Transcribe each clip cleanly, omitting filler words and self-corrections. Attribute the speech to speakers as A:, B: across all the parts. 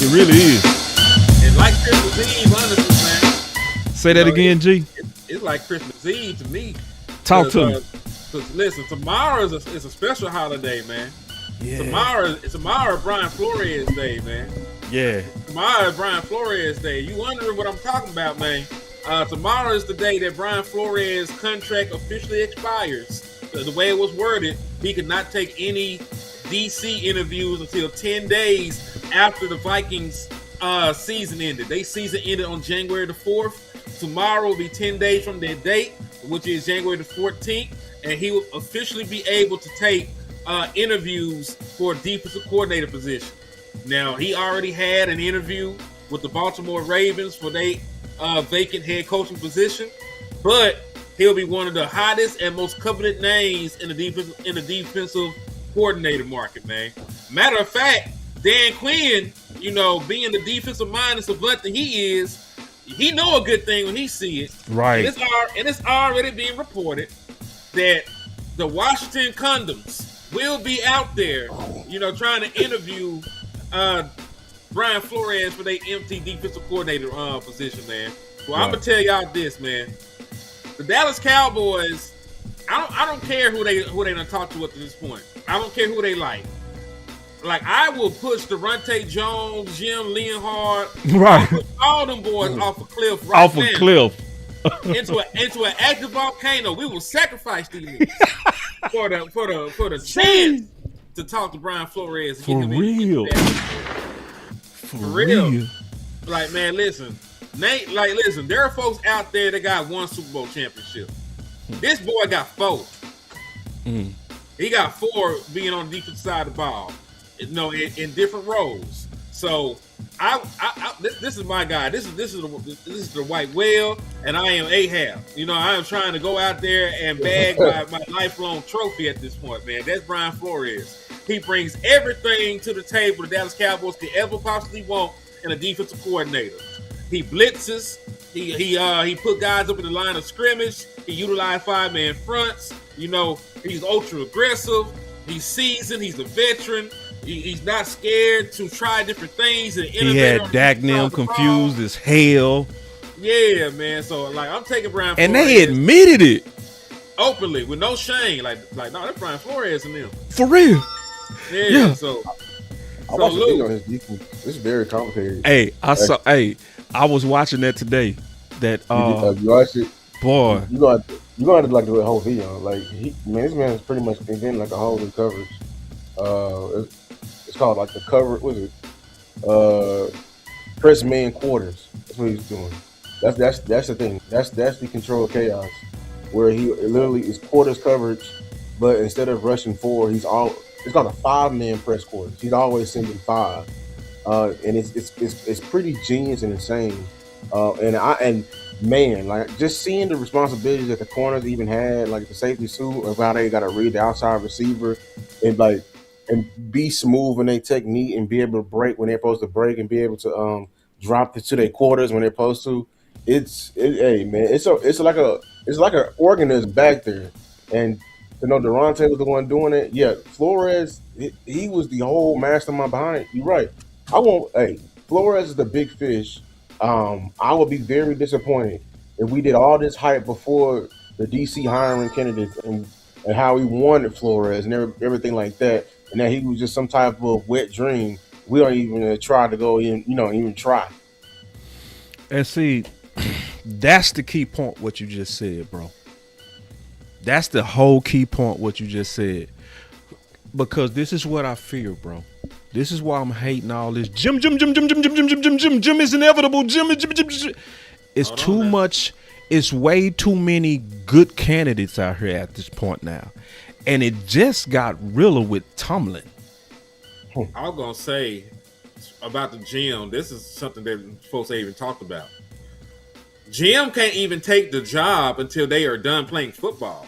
A: It really is.
B: And like Christmas Eve, honestly, man.
A: Say that again, G.
B: It's like Christmas Eve to me.
A: Talk to me.
B: Because listen, tomorrow is a special holiday, man.
A: Yeah.
B: Tomorrow Brian Flores Day, man.
A: Yeah.
B: Tomorrow is Brian Flores Day. You wondering what I'm talking about, man? Tomorrow is the day that Brian Flores' contract officially expires. The way it was worded, he could not take any DC interviews until 10 days after the Vikings season ended. Their season ended on January the 4th. Tomorrow will be 10 days from that date, which is January the 14th, and he will officially be able to take interviews for a defensive coordinator position. Now, he already had an interview with the Baltimore Ravens for their vacant head coaching position, but he'll be one of the hottest and most coveted names in the defensive coordinator market, man. Matter of fact, Dan Quinn, being the defensive mind and savant that he is, he know a good thing when he see it.
A: Right.
B: And it's already being reported that the Washington Condoms will be out there, trying to interview Brian Flores for their empty defensive coordinator position, man. Well, I'm gonna tell y'all this, man. The Dallas Cowboys, I don't care who they done talk to up to this point. I don't care who they like. Like, I will push Devontae Jones, Jim Leonhard,
A: right,
B: all them boys off a cliff into an active volcano. We will sacrifice these niggas for the chance to talk to Brian Flores.
A: For real.
B: For real. Like, man, listen. Listen, there are folks out there that got one Super Bowl championship. This boy got 4. He got 4 being on the defensive side of the ball, in different roles. So this is my guy. This is the white whale, and I am Ahab. I am trying to go out there and bag my lifelong trophy at this point, man. That's Brian Flores. He brings everything to the table the Dallas Cowboys could ever possibly want in a defensive coordinator. He blitzes. He put guys up in the line of scrimmage. He utilized 5-man fronts. He's ultra aggressive. He's seasoned. He's a veteran. He's not scared to try different things. And
A: he had Dak Nim confused as hell.
B: Yeah, man. So, I'm taking Brian Flores.
A: And they admitted it.
B: Openly, with no shame. No, that's Brian Flores and them.
A: For real.
B: Yeah. So
C: I watched the video on his defense. It's very complicated.
A: Hey, I was watching that today. That
C: you watched it?
A: Boy.
C: You gonna have to do a whole video. This man is pretty much inventing a whole new coverage. It's called the cover. What is it? Press man quarters. That's what he's doing. That's the thing. That's the control chaos, where he literally is quarters coverage, but instead of rushing 4, it's called a 5-man press quarters. He's always sending 5, and it's pretty genius and insane. Just seeing the responsibilities that the corners even had, the safety suit, of how they got to read the outside receiver, and be smooth in their technique and be able to break when they're supposed to break and be able to drop to their quarters when they're supposed to. It's like an organism back there, and Durante was the one doing it. Yeah, Flores, he was the whole mastermind behind it. You're right. Flores is the big fish. I would be very disappointed if we did all this hype before the DC hiring candidates and how we wanted Flores and everything like that, and that he was just some type of wet dream. We don't even try to go in, even try.
A: And see, that's the key point, what you just said, bro. That's the whole key point, what you just said. Because this is what I fear, bro. This is why I'm hating all this. Jim is inevitable. Jim. It's too much. It's way too many good candidates out here at this point now. And it just got realer with Tomlin.
B: I was going to say about the Jim, this is something that folks ain't even talked about. Jim can't even take the job until they are done playing football.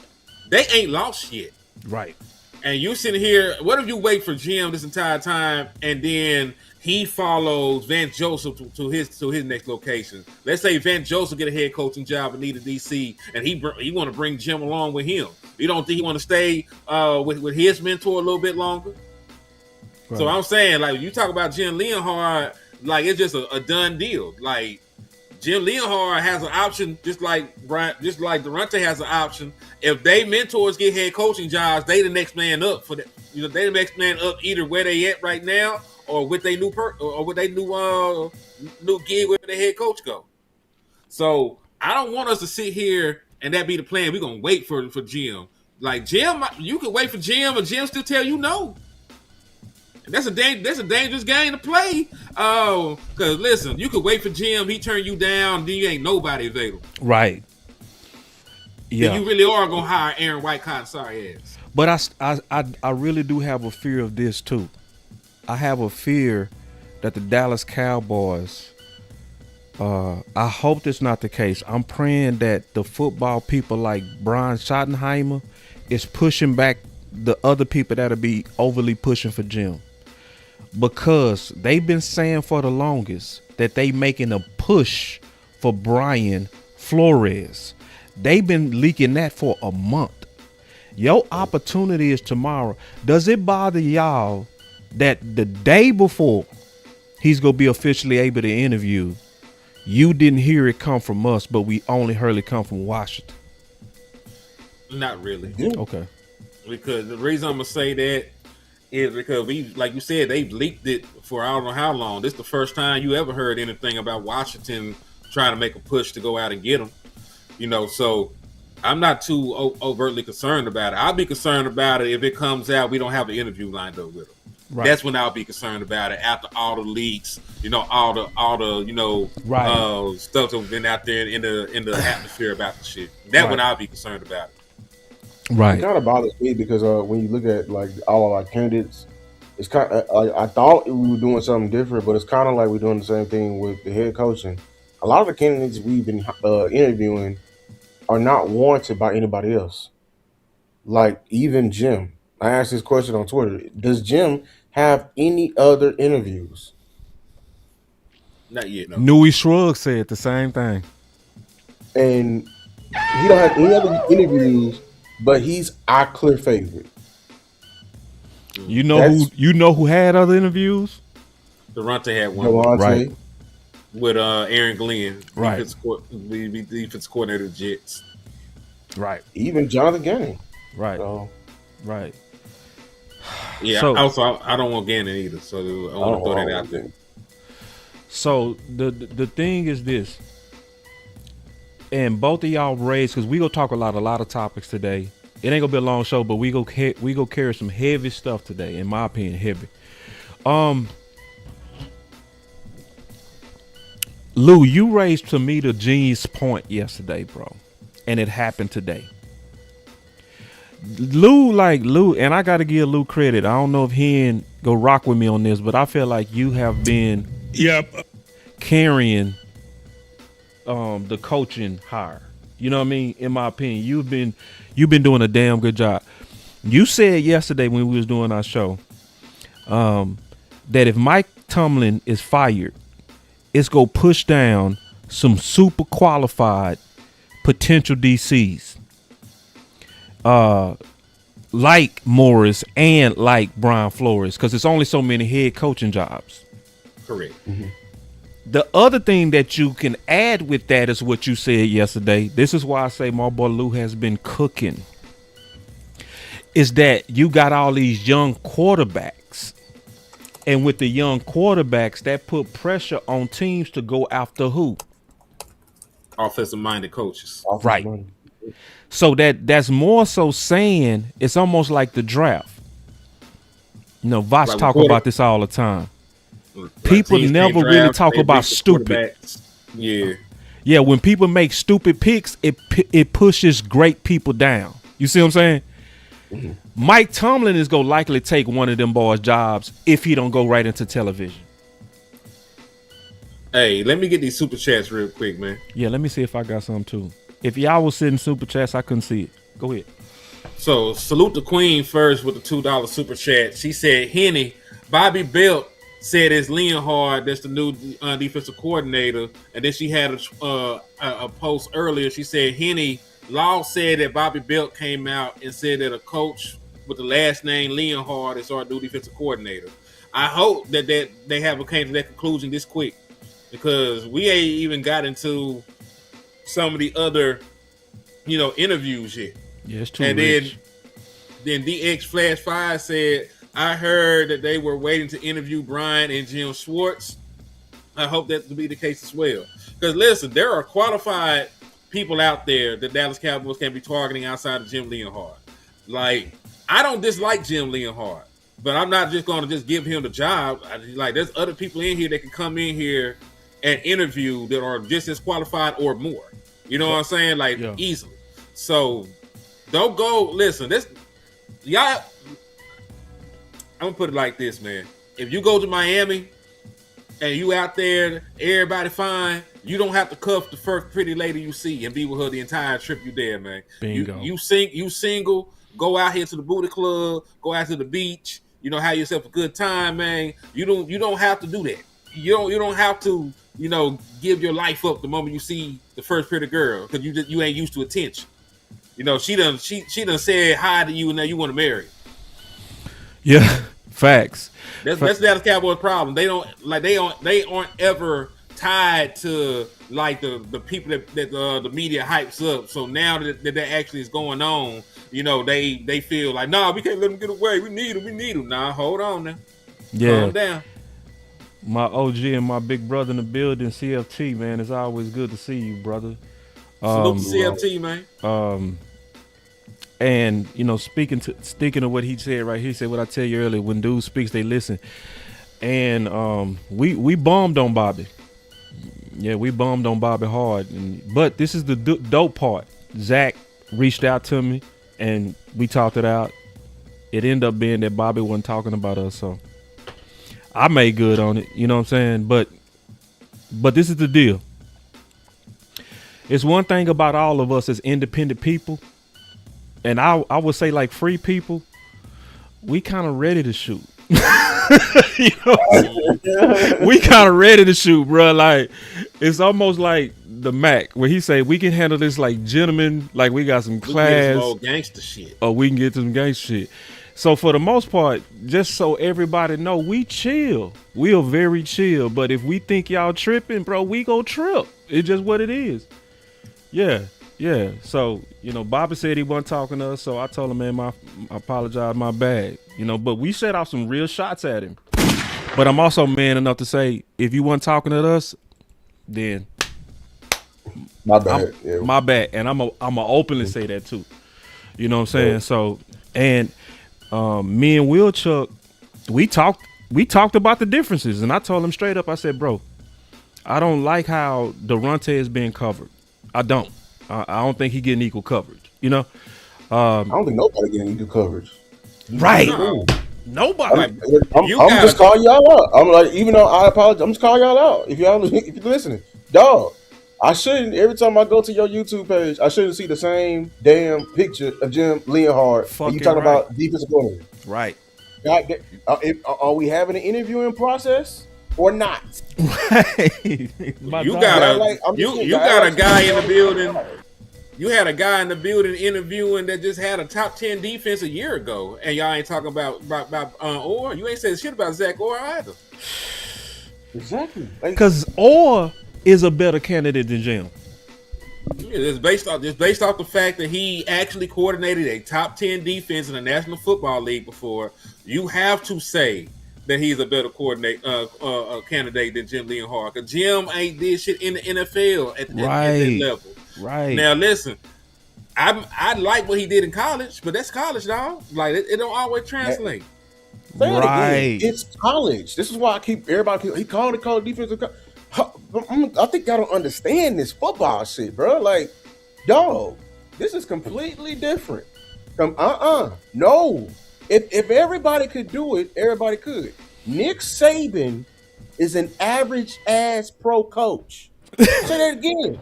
B: They ain't lost yet.
A: Right.
B: And you sitting here, what if you wait for Jim this entire time and then he follows Vance Joseph to his next location? Let's say Vance Joseph get a head coaching job and need a DC, and he want to bring Jim along with him. You don't think he want to stay with his mentor a little bit longer? Right. So I'm saying, you talk about Jim Leonhard, Like it's just a done deal. Like Jim Leonhard has an option, just like Durante has an option. If they mentors get head coaching jobs, they the next man up for that. They the next man up either where they at right now or with they new or with they new gig where the head coach go. So I don't want us to sit here and that be the plan. We're gonna wait for Jim. Like Jim, you can wait for Jim, and Jim still tell you no. And that's a dangerous game to play. Oh, because listen, you could wait for Jim, he turn you down, then you ain't nobody available.
A: Right. Yeah.
B: Then you really are gonna hire Aaron White Cotton sorry ass.
A: But I really do have a fear of this too. I have a fear that the Dallas Cowboys. I hope that's not the case. I'm praying that the football people like Brian Schottenheimer is pushing back the other people that'll be overly pushing for Jim. Because they've been saying for the longest that they making a push for Brian Flores. They've been leaking that for a month. Your opportunity is tomorrow. Does it bother y'all that the day before he's going to be officially able to interview, you didn't hear it come from us, but we only heard it come from Washington?
B: Not really.
A: Okay.
B: Because the reason I'm going to say that is because like you said, they've leaked it for I don't know how long. This is the first time you ever heard anything about Washington trying to make a push to go out and get him. So I'm not too overtly concerned about it. I'll be concerned about it if it comes out we don't have an interview lined up with him. Right. That's when I'll be concerned about it after all the leaks, all the
A: right.
B: Stuff that's been out there in the atmosphere about the shit. That's when I'll be concerned about it.
A: Right.
C: It kind of bothers me because when you look at like all of our candidates, it's kind of I thought we were doing something different, but it's kind of like we're doing the same thing with the head coaching. A lot of the candidates we've been interviewing are not warranted by anybody else. Like even Jim. I asked this question on Twitter. Does Jim have any other interviews?
B: Not yet, no.
A: Newey Shrug said the same thing.
C: And he don't have any other interviews, but he's our clear favorite.
A: You know who had other interviews?
B: Durante had one.
C: Durante.
A: Right.
B: With Aaron Glenn,
A: right?
B: Defense coordinator of the Jets,
A: right?
C: Even Jonathan Gannon,
A: right?
C: So,
B: right. Yeah. So, also, I don't want Gannon either, so I want to throw that out there.
A: So the thing is this, and both of y'all raised because we gonna talk a lot of topics today. It ain't gonna be a long show, but we go carry some heavy stuff today. In my opinion, heavy. Lou, you raised to me the genius point yesterday, bro, and it happened today. Lou, and I got to give Lou credit. I don't know if he go rock with me on this, but I feel like you have been carrying the coaching hire. You know what I mean? In my opinion, you've been doing a damn good job. You said yesterday when we was doing our show that if Mike Tomlin is fired, it's going to push down some super qualified potential DCs like Morris and like Brian Flores, because it's only so many head coaching jobs.
B: Correct.
C: Mm-hmm.
A: The other thing that you can add with that is what you said yesterday. This is why I say my boy Lou has been cooking. Is that you got all these young quarterbacks. And with the young quarterbacks, that put pressure on teams to go after who?
B: Offensive-minded coaches.
A: Right. So that's more so saying it's almost like the draft. Voch like talk about this all the time. People never really talk about stupid. Yeah, when people make stupid picks, it pushes great people down. You see what I'm saying? Mm-hmm. Mike Tomlin is going to likely take one of them boys' jobs if he don't go right into television.
B: Hey, let me get these super chats real quick, man.
A: Yeah, let me see if I got some too. If y'all was sitting super chats, I couldn't see it. Go ahead.
B: So, salute the queen first with the $2 super chat. She said, Henny, Bobby Belt said it's Leonhard that's the new defensive coordinator. And then she had a post earlier. She said, Henny, Law said that Bobby Belt came out and said that a coach with the last name Leonhard is our new defensive coordinator. I hope that they haven't came to that conclusion this quick, because we ain't even got into some of the other, interviews yet.
A: Yeah, it's too
B: and
A: rich.
B: then DX Flash 5 said, I heard that they were waiting to interview Brian and Jim Schwartz. I hope that to be the case as well. Because listen, there are qualified people out there that Dallas Cowboys can be targeting outside of Jim Leonhard. Like, I don't dislike Jim Leonhard, but I'm not just going to just give him the job. There's other people in here that can come in here and interview that are just as qualified or more. You know what I'm saying? Like, easily. So don't go. Listen, y'all. I'm gonna put it like this, man. If you go to Miami and you out there, everybody fine, you don't have to cuff the first pretty lady you see and be with her the entire trip you there, man.
A: Bingo.
B: You single, go out here to the booty club, go out to the beach, have yourself a good time, man. You don't have to do that. You don't have to, give your life up the moment you see the first pretty girl, because you ain't used to attention. She done said hi to you and now you want to marry her.
A: Yeah, facts.
B: That's Dallas Cowboys' problem. They aren't ever tied to like the people that the media hypes up. So now that actually is going on, they feel like, nah, we can't let them get away. We need them. Nah, hold on now.
A: Yeah.
B: Calm down.
A: My OG and my big brother in the building, CFT, man. It's always good to see you, brother.
B: Salute to CFT, man.
A: And sticking to what he said right here, he said what I tell you earlier, when dudes speaks, they listen. And we bombed on Bobby. Yeah, we bombed on Bobby hard. But this is the dope part. Zach reached out to me and we talked it out. It ended up being that Bobby wasn't talking about us, so I made good on it. You know what I'm saying? But this is the deal. It's one thing about all of us as independent people, and I would say like free people, we kind of ready to shoot. We kind of ready to shoot, bro. Like, it's almost like the Mac where he say we can handle this like gentlemen, like we got some class.
B: We get some old gangster shit.
A: Or we can get some gangster shit. So for the most part, just so everybody know, we chill. We are very chill. But if we think y'all tripping, bro, we go trip. It's just what it is. Yeah. So, Bobby said he wasn't talking to us, so I told him, man, I apologize, my bad. But we set off some real shots at him. But I'm also man enough to say, if you weren't talking to us, then
C: my bad.
A: My bad. And I'm a openly say that too. You know what I'm saying? Yeah. So, and me and Will Chuck, we talked about the differences, and I told him straight up, I said, bro, I don't like how Durante is being covered. I don't. I don't think he getting equal coverage. I
C: don't think nobody getting equal coverage.
A: Right. Nobody.
C: I'm just calling y'all out. I'm like, even though I apologize, I'm just calling y'all out. If you're listening, dog, I shouldn't. Every time I go to your YouTube page, I shouldn't see the same damn picture of Jim Leonhard. And you talking about defensive coordinator.
A: Right.
C: Are we having an interviewing process or not?
B: Right. You got a guy in the building. You had a guy in the building interviewing that just had a top 10 defense a year ago, and y'all ain't talking about Orr. You ain't saying shit about Zach Orr either.
C: Exactly.
A: Because Orr is a better candidate than Jim.
B: Yeah, it's based off the fact that he actually coordinated a top 10 defense in the National Football League before. You have to say that he's a better candidate than Jim Leonhard. Because Jim ain't did shit in the NFL at that level.
A: Right.
B: Now listen, I like what he did in college, but that's college, dog. Like it don't always translate.
A: Right.
C: It's college. This is why he called it defensive. I think y'all don't understand this football shit, bro. Like, dog, this is completely different from no. If everybody could do it, everybody could. Nick Saban is an average ass pro coach. Say that again.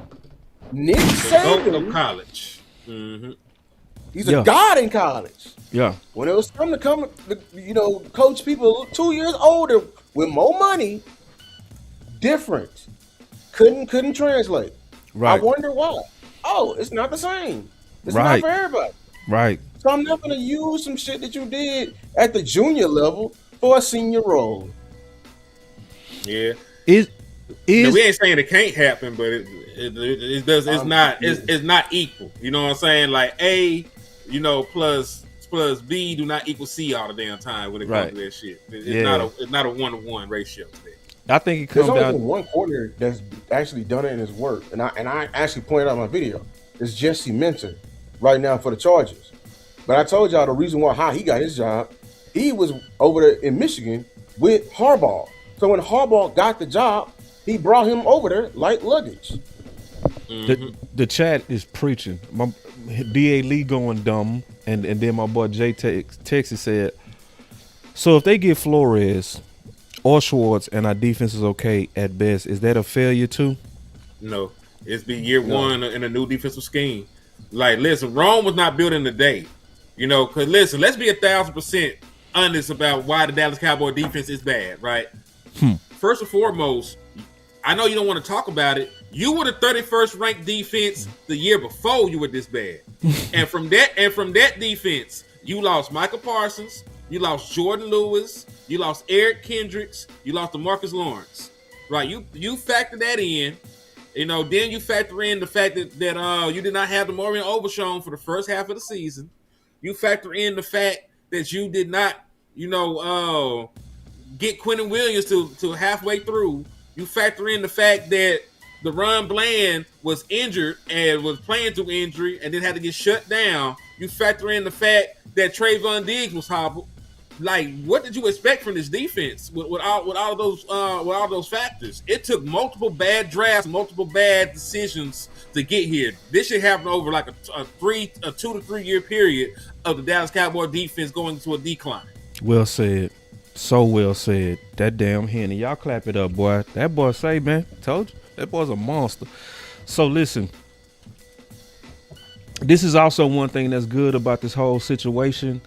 C: Nick Saban,
B: college. Mm-hmm.
C: He's a god in college.
A: Yeah.
C: When it was time to coach people 2 years older with more money, different. Couldn't translate.
A: Right.
C: I wonder why. Oh, it's not the same. It's
A: right.
C: not for everybody.
A: Right.
C: So I'm not going to use some shit that you did at the junior level for a senior role.
B: Yeah.
A: Is
B: No, we ain't saying it can't happen, but it does. It's not equal. You know what I'm saying? Like A, plus B do not equal C all the damn time when it comes to that shit. It's not a 1-to-1 ratio.
A: I think it
C: There's
A: comes
C: only
A: down.
C: been one corner that's actually done it in his work, and I actually pointed out in my video. It's Jesse Minter right now for the Chargers. But I told y'all the reason why how he got his job. He was over there in Michigan with Harbaugh. So when Harbaugh got the job, he brought him over there like luggage.
A: The chat is preaching. My DA Lee going dumb, and then my boy Jay Texas said, so if they get Flores or Schwartz and our defense is okay at best, is that a failure too?
B: No. It's been year one in a new defensive scheme. Like, listen, Rome was not built in a day. Because listen, let's be 1,000% honest about why the Dallas Cowboy defense is bad, right? First and foremost, I know you don't want to talk about it. You were the 31st ranked defense the year before you were this bad. and from that defense, you lost Micah Parsons, you lost Jordan Lewis, you lost Eric Kendricks, you lost DeMarcus Lawrence. Right? You factor that in. Then you factor in the fact that you did not have DeMaurian Overshown for the first half of the season. You factor in the fact that you did not, get Quentin Williams to halfway through. You factor in the fact that DeRon Bland was injured and was playing through injury and then had to get shut down. You factor in the fact that Trayvon Diggs was hobbled. Like, what did you expect from this defense with all of those factors? It took multiple bad drafts, multiple bad decisions to get here. This should happen over like a 2 to 3 year period of the Dallas Cowboy defense going into a decline.
A: Well said. So well said. That damn Henny. Y'all clap it up, boy. That boy say, man, told you. That boy's a monster. So listen, this is also one thing that's good about this whole situation.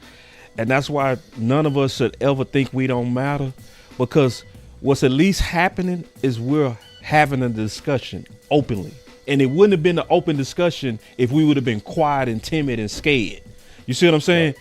A: And that's why none of us should ever think we don't matter, because what's at least happening is we're having a discussion openly. And it wouldn't have been an open discussion if we would have been quiet and timid and scared. You see what I'm saying?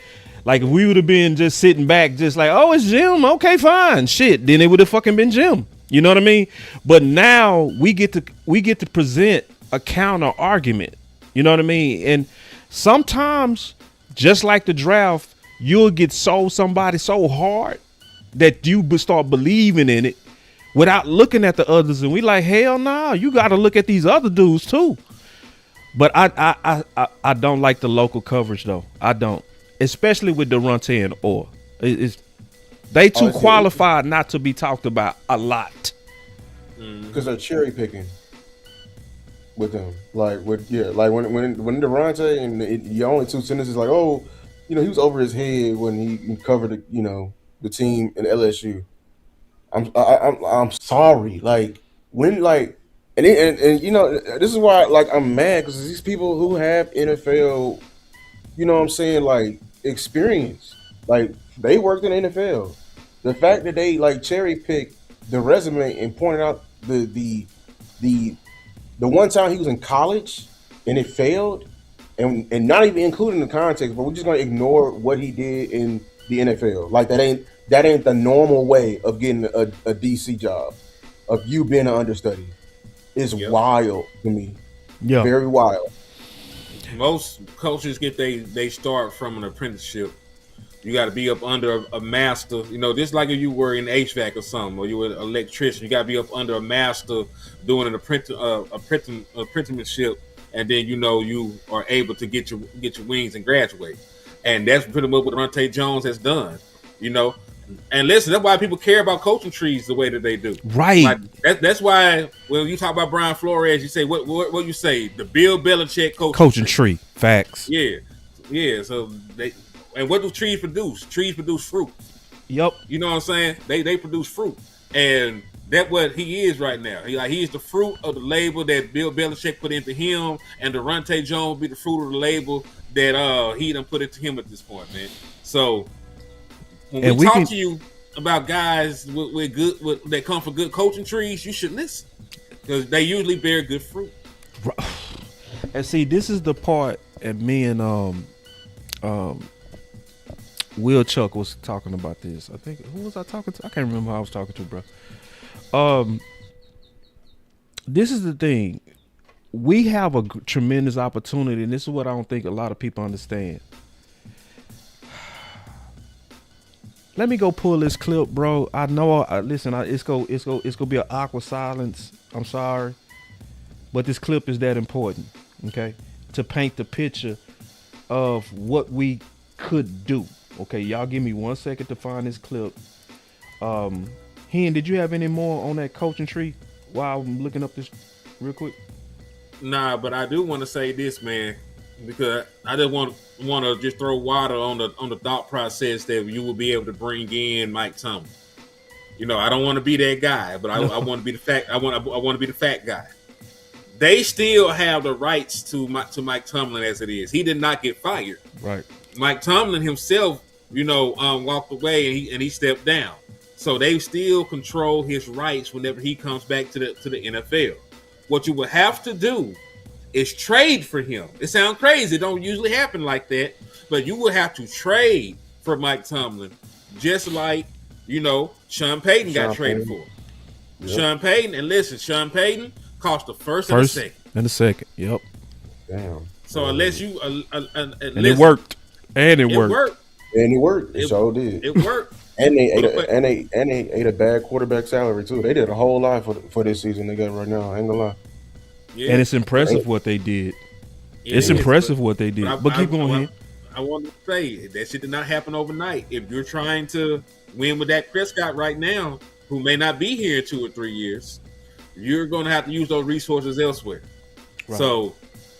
A: Like, if we would have been just sitting back, just like, oh, it's Jim. Okay, fine. Shit. Then it would have fucking been Jim. You know what I mean? But now we get to present a counter argument. You know what I mean? And sometimes, just like the draft, you'll get sold somebody so hard that you start believing in it without looking at the others. And we like, hell no, you got to look at these other dudes too. But I don't like the local coverage though. I don't, especially with Durante and Orr. They too qualified not to be talked about a lot.
C: Because they're cherry picking with them. Like when Durante and your only two sentences like, oh, he was over his head when he covered the team in LSU. I'm sorry. Like when and this is why I'm mad, because these people who have NFL, experience, they worked in the NFL. The fact that they cherry picked the resume and pointed out the one time he was in college and it failed. And not even including the context, but we're just gonna ignore what he did in the NFL. Like that ain't the normal way of getting a DC job, of you being an understudy. It's wild to me. Yeah, very wild.
B: Most coaches get they start from an apprenticeship. You got to be up under a master. Just like if you were in HVAC or something, or you were an electrician, you got to be up under a master doing an apprenticeship. And then you are able to get your wings and graduate, and that's pretty much what Dante Jones has done. And listen, that's why people care about coaching trees the way that they do.
A: Right.
B: Like, that's why when you talk about Brian Flores, you say what you say, the Bill Belichick
A: coaching tree. Facts.
B: Yeah. So and what do trees produce? Trees produce fruit.
A: Yep.
B: You know what I'm saying? They produce fruit, and that's what he is right now. He is the fruit of the label that Bill Belichick put into him, and Durante Jones be the fruit of the label that he done put into him at this point, man. So when we talk to you about guys that come from good coaching trees, you should listen, because they usually bear good fruit.
A: And see, this is the part, and me and Will Chuck was talking about this. I think who was I talking to? I can't remember who I was talking to, bro. This is the thing. We have a tremendous opportunity, and this is what I don't think a lot of people understand. Let me go pull this clip, bro. I know. Listen, it's gonna be an awkward silence. I'm sorry, but this clip is that important. Okay, to paint the picture of what we could do. Okay, y'all give me 1 second to find this clip. Hen, did you have any more on that coaching tree while I'm looking up this real quick?
B: Nah, but I do want to say this, man, because I just want to just throw water on the thought process that you will be able to bring in Mike Tomlin. You know, I don't want to be that guy, but I want to be the fact. I want to be the fat guy. They still have the rights to Mike Tomlin as it is. He did not get fired.
A: Right.
B: Mike Tomlin himself, walked away and he stepped down. So they still control his rights whenever he comes back to the NFL. What you will have to do is trade for him. It sounds crazy. It don't usually happen like that, but you will have to trade for Mike Tomlin, just like, Sean Payton got traded for. Yep. Sean Payton, and listen, Sean Payton cost the first and the second.
A: And the second, yep.
C: Damn.
B: So unless you,
A: and it worked, and it worked.
C: And it worked. It sure did.
B: It worked.
C: And they ate a bad quarterback salary too. They did a whole lot for this season they got right now. I ain't gonna lie.
B: Yeah.
A: And it's impressive what they did. It's impressive what they did. But keep going.
B: I want to say that shit did not happen overnight. If you're trying to win with Dak Prescott right now, who may not be here in 2 or 3 years, you're going to have to use those resources elsewhere. Right. So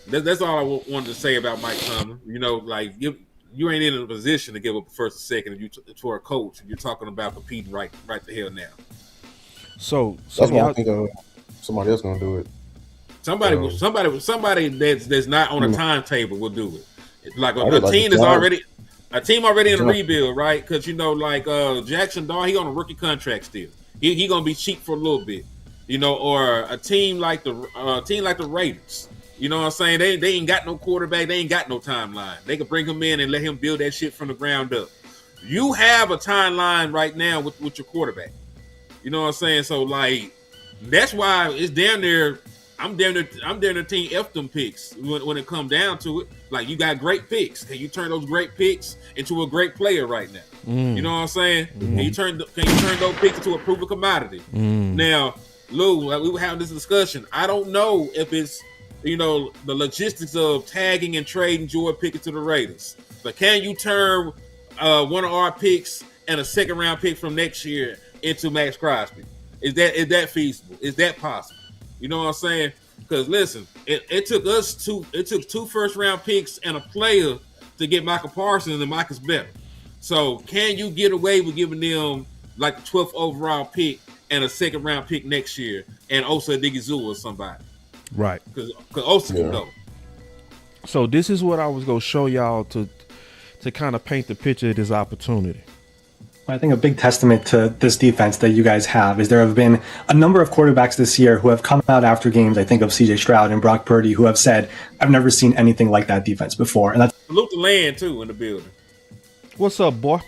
B: that's all I wanted to say about Mike Tomlin. You ain't in a position to give up a first or second if you for a coach. You're talking about competing right the hell now.
A: So
C: that's why I think somebody else gonna do it.
B: Somebody that's not on a timetable will do it. Like a team is already in a rebuild, right? Because Jackson Dawg, he on a rookie contract still. He gonna be cheap for a little bit, or a team like the Raiders. You know what I'm saying? They ain't got no quarterback. They ain't got no timeline. They could bring him in and let him build that shit from the ground up. You have a timeline right now with your quarterback. You know what I'm saying? So that's why it's down there. I'm down there team F them picks when it comes down to it. Like, you got great picks. Can you turn those great picks into a great player right now? You know what I'm saying? Can you turn those picks into a proven commodity? Now, Lou, we were having this discussion. I don't know if it's the logistics of tagging and trading Jordan Pickett to the Raiders. But can you turn one of our picks and a second round pick from next year into Max Crosby? Is that feasible? Is that possible? You know what I'm saying? Because listen, it took 2 first round picks and a player to get Micah Parsons, and Micah's better. So can you get away with giving them like the 12th overall pick and a second round pick next year and Osa Odigizua or somebody?
A: Right.
B: Because Osa can go.
A: So this is what I was going to show y'all to kind of paint the picture of this opportunity.
D: I think a big testament to this defense that you guys have is there have been a number of quarterbacks this year who have come out after games. I think of C.J. Stroud and Brock Purdy, who have said, "I've never seen anything like that defense before." And that's
B: salute the land too in the building.
A: What's up, boy?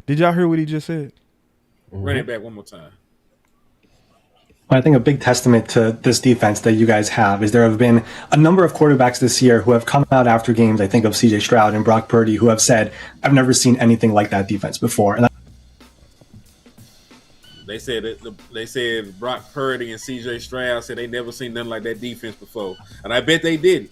A: Did y'all hear what he just said?
B: Run it back one more time.
D: I think a big testament to this defense that you guys have is there have been a number of quarterbacks this year who have come out after games. I think of C.J. Stroud and Brock Purdy, who have said, "I've never seen anything like that defense before." And
B: they said Brock Purdy and C.J. Stroud said they never seen nothing like that defense before, and I bet they didn't.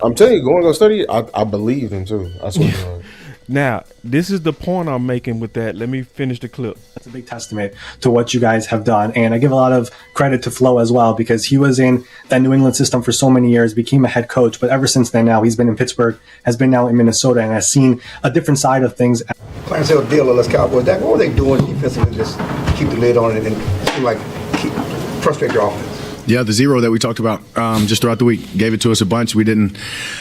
C: I'm telling you, going to go study, I believe them too. I swear to God.
A: Now, this is the point I'm making with that. Let me finish the clip.
D: That's a big testament to what you guys have done. And I give a lot of credit to Flo as well, because he was in that New England system for so many years, became a head coach. But ever since then, now he's been in Pittsburgh, has been now in Minnesota, and has seen a different side of things.
E: Clarence Hill deal with Dallas Cowboys. What were they doing defensively? Just keep the lid on it and seem like frustrate your offense.
F: Yeah, the zero that we talked about just throughout the week gave it to us a bunch. We didn't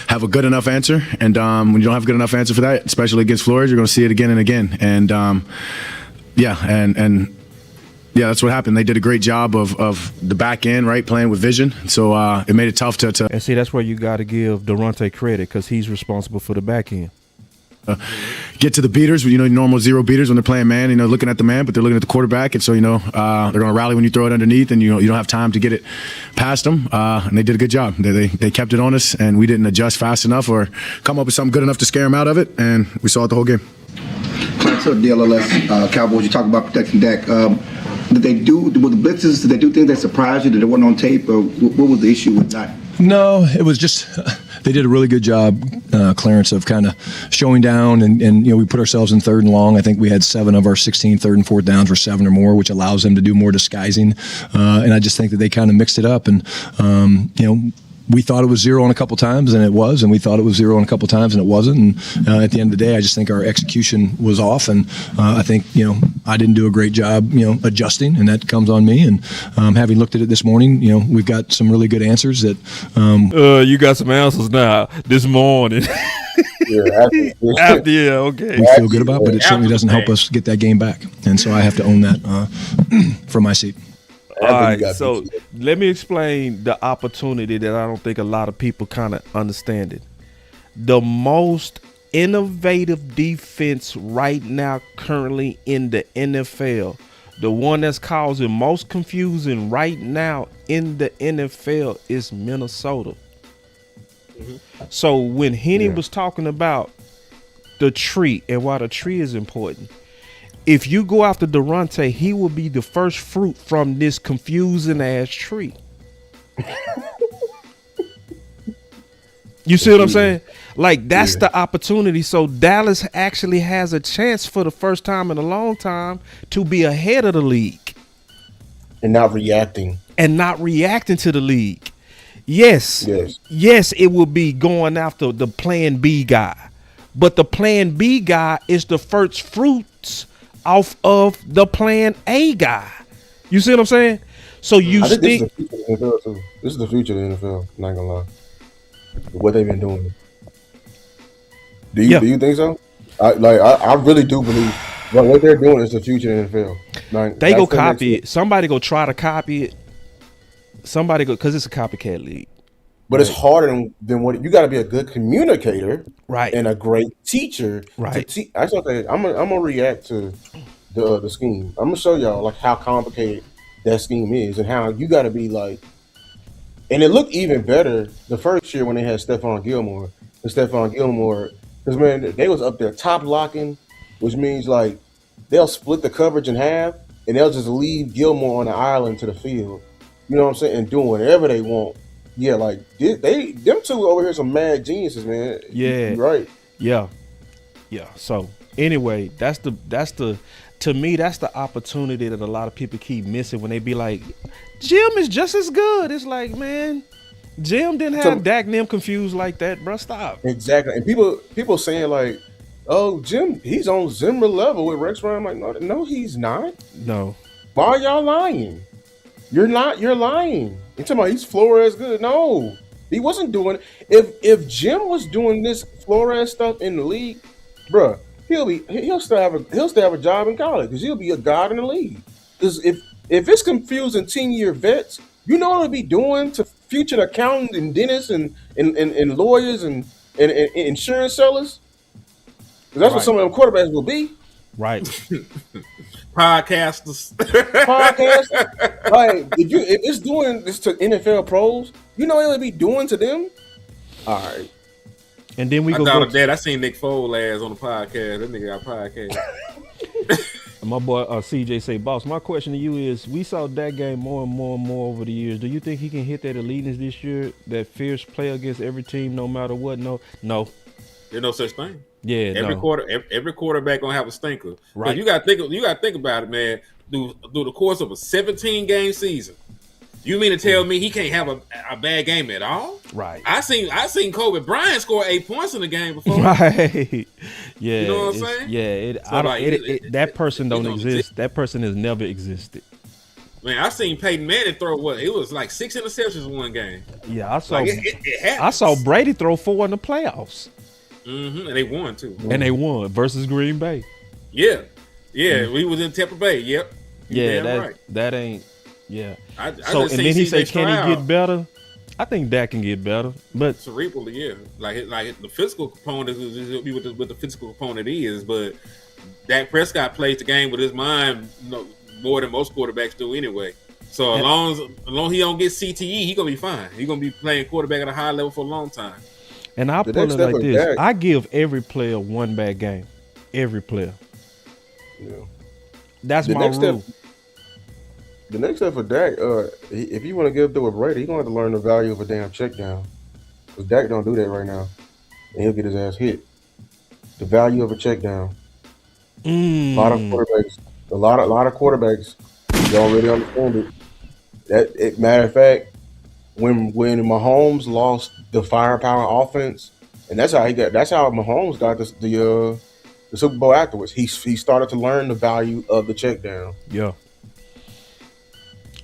F: have a good enough answer, and when you don't have a good enough answer for that, especially against Flores, you're going to see it again and again. And and Yeah, that's what happened. They did a great job of the back end, right, playing with vision. So it made it tough to.
A: And see, that's where you got to give Durante credit because he's responsible for the back end.
F: Get to the beaters, normal zero beaters when they're playing man, looking at the man, but they're looking at the quarterback. And so, they're going to rally when you throw it underneath and, you don't have time to get it past them. And they did a good job. They kept it on us and we didn't adjust fast enough or come up with something good enough to scare them out of it. And we saw it the whole game.
E: To the DLLS Cowboys, you talk about protecting Dak. With the blitzes, did they do things that surprised you that they weren't on tape, or what was the issue with that?
G: No, it was just they did a really good job, Clarence, of kind of showing down, and we put ourselves in 3rd and long. I think we had 7 of our 16 3rd and 4th downs were 7 or more, which allows them to do more disguising. And I just think that they kind of mixed it up, and we thought it was 0 on a couple times, and it was, and we thought it was 0 on a couple times, and it wasn't. And at the end of the day, I just think our execution was off, and I think I didn't do a great job adjusting, and that comes on me. And having looked at it this morning, we've got some really good answers that.
A: You got some answers now this morning. After, yeah, okay.
G: We feel good about, but it certainly doesn't help us get that game back, and so I have to own that from my seat.
A: All right, so let me explain the opportunity that I don't think a lot of people kind of understand it. The most innovative defense right now currently in the NFL, the one that's causing most confusion right now in the NFL is Minnesota. So when Henny was talking about the tree and why the tree is important, if you go after Durante, he will be the first fruit from this confusing ass tree. You see what I'm saying? Like, that's the opportunity. So Dallas actually has a chance for the first time in a long time to be ahead of the league.
C: And not reacting.
A: To the league. Yes, it will be going after the plan B guy. But the plan B guy is the first fruits off of the plan A guy. You see what I'm saying? So you think
C: this is the future of the NFL, not gonna lie. What they've been doing. Do you think so? I really do believe what they're doing is the future of the NFL. Like,
A: they go copy it. Somebody go try to copy it. Somebody go, because it's a copycat league.
C: But it's harder than what you got to be a good communicator,
A: right,
C: and a great teacher,
A: right.
C: That's okay. I'm gonna react to the scheme. I'm gonna show y'all like how complicated that scheme is and how you got to be like. And it looked even better the first year when they had Stephon Gilmore. Because man, they was up there top locking, which means like they'll split the coverage in half and they'll just leave Gilmore on the island to the field. You know what I'm saying? And doing whatever they want. Yeah, like them two over here some mad geniuses, man.
A: Yeah,
C: you're right.
A: Yeah. So anyway, that's the to me that's the opportunity that a lot of people keep missing when they be like, Jim is just as good. It's like, man, Jim didn't have Dak and them confused like that, bro. Stop.
C: Exactly. And people saying like, oh, Jim, he's on Zimmer level with Rex Ryan. I'm like, no, he's not.
A: No.
C: Why are y'all lying? You're not. You're lying. You're talking about he's Flores good. No, he wasn't doing it. If Jim was doing this Flores stuff in the league, bruh, he'll still have a job in college because he'll be a god in the league. Because if it's confusing 10-year vets, you know what he'll be doing to future accountants and dentists and lawyers and insurance sellers. Because that's what some of them quarterbacks will be.
A: Right.
B: Podcasters.
C: Like, if it's doing this to NFL pros, you know what it'll be doing to them? All right.
A: And then we
B: I seen Nick Foles last on the podcast. That nigga got a podcast.
A: My boy CJ say, boss, my question to you is, we saw that game more and more over the years. Do you think he can hit that eliteness this year, that fierce play against every team no matter what? No.
B: There's no such thing.
A: Yeah,
B: every quarterback gonna have a stinker.
A: Right.
B: You gotta think about it, man. Through the course of a 17-game season, you mean to tell me he can't have a bad game at all?
A: Right.
B: I seen Kobe Bryant score 8 points in the game before.
A: Right. Yeah.
B: You know what I'm saying?
A: Yeah. That person don't exist. That person has never existed.
B: Man, I seen Peyton Manning throw it was like 6 interceptions in one game.
A: Yeah, I saw.
B: Like it happens.
A: I saw Brady throw 4 in the playoffs.
B: Mm-hmm. And they won too.
A: And they won versus Green Bay.
B: Yeah. We was in Tampa Bay. Yep.
A: Yeah,
B: damn right.
A: that ain't. Yeah.
B: I
A: So
B: just
A: and
B: seen
A: then he
B: CJ
A: said, "Can he
B: Stroud
A: get better?" I think Dak can get better, but
B: cerebrally, yeah. Like the physical component is what the physical component is, but Dak Prescott plays the game with his mind more than most quarterbacks do anyway. So as long as he don't get CTE, he gonna be fine. He gonna be playing quarterback at a high level for a long time.
A: and I'll
C: The
A: put
C: next
A: it
C: step
A: like
C: of
A: this:
C: Dak-
A: I give every player one bad game, every player.
C: Yeah.
A: That's
C: The
A: my
C: next
A: rule.
C: step- The next step for Dak, if you want to get through with Brady, he's gonna have to learn the value of a damn check down. Because Dak don't do that right now, and he'll get his ass hit. The value of a check down. A lot of quarterbacks, you already understand it. Matter of fact, when Mahomes lost the firepower offense, and that's how Mahomes got the Super Bowl afterwards. He started to learn the value of the check down.
A: Yeah.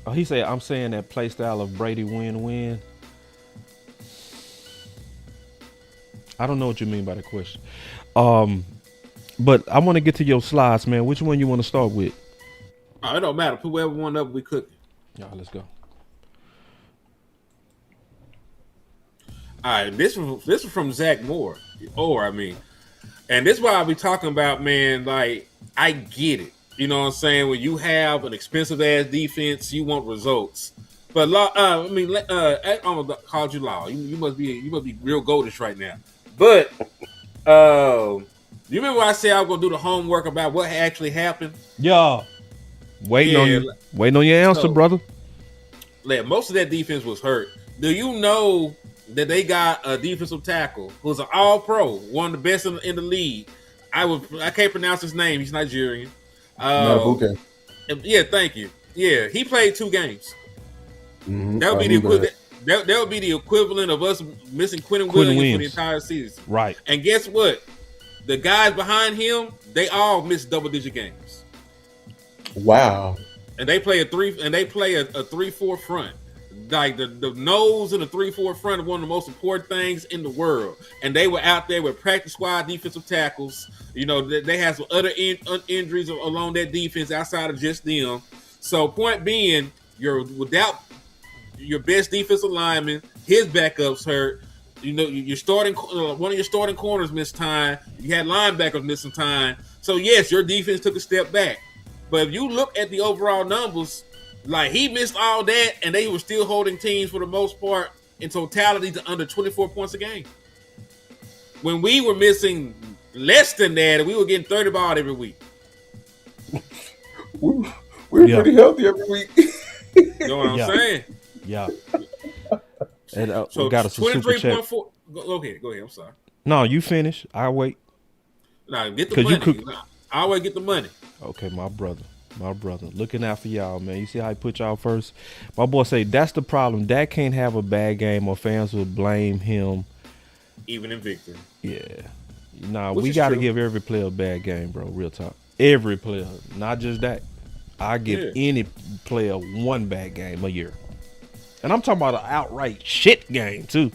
A: Oh, he said, "I'm saying that play style of Brady win-win." I don't know what you mean by the question. But I want to get to your slides, man. Which one you want to start with?
B: Oh, it don't matter. Put whatever one up we cooking.
A: All right, let's go.
B: All right, this was from Zach Moore. And this is why I be talking about, man. Like, I get it. You know what I'm saying? When you have an expensive ass defense, you want results. But I almost called you Law. You must be real goldish right now. But you remember I said I was gonna do the homework about what actually happened?
A: Yeah. Waiting on your answer, brother.
B: Like, most of that defense was hurt. Do you know that they got a defensive tackle who's an all-pro, one of the best in the league? I can't pronounce his name. He's Nigerian.
C: Okay.
B: Yeah, thank you. Yeah, he played 2 games.
C: Mm-hmm.
B: That would be the equivalent. That would be the equivalent of us missing Quentin Williams for the entire season.
A: Right.
B: And guess what? The guys behind him, they all missed double-digit games.
C: Wow.
B: And they play a 3-4 front. Like the nose and the 3-4 front are one of the most important things in the world. And they were out there with practice squad defensive tackles. You know, they had some other injuries along that defense outside of just them. So point being, you're without your best defensive lineman, his backup's hurt. You know, you're starting one of your starting corners missed time. You had linebackers missing time. So yes, your defense took a step back. But if you look at the overall numbers, like, he missed all that, and they were still holding teams for the most part in totality to under 24 points a game. When we were missing less than that, and we were getting 30 ball every week.
C: We're pretty healthy every week.
B: You know what I'm saying?
A: Yeah. And
B: So
A: got us a super check.
B: 23.4. Go ahead. I'm sorry.
A: No, you finish. I'll wait.
B: Nah, get the money. I always get the money.
A: Okay, my brother. Looking out for y'all, man. You see how he put y'all first? My boy say that's the problem. Dak can't have a bad game or fans will blame him.
B: Even in victory.
A: Yeah. Nah,
B: Which
A: we
B: is
A: got to
B: true.
A: give every player a bad game, bro. Real talk. Every player. Not just that. I give any player one bad game a year. And I'm talking about an outright shit game, too.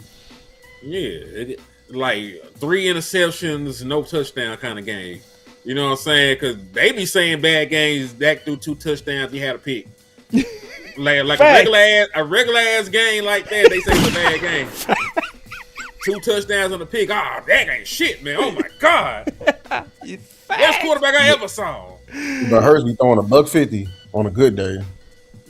B: Yeah. Like 3 interceptions, no touchdown kind of game. You know what I'm saying? Because they be saying bad games. Dak threw 2 touchdowns. He had a pick. like a regular ass game like that. They say it's a bad game. 2 touchdowns on a pick. Dak ain't shit, man. Oh my god. Best quarterback I ever saw.
C: But Hurts be throwing $150 on a good day.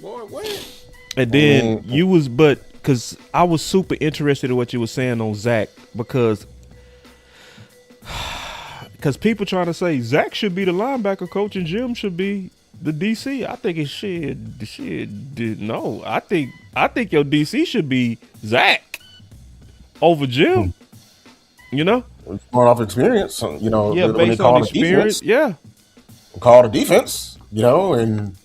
B: Boy, what?
A: And then because I was super interested in what you were saying on Zach because people trying to say Zach should be the linebacker coach and Jim should be the DC. I think it should. No, I think your DC should be Zach over Jim. You know?
C: It's going off experience, you know.
A: Yeah, based on experience.
C: Defense, call the defense, you know, and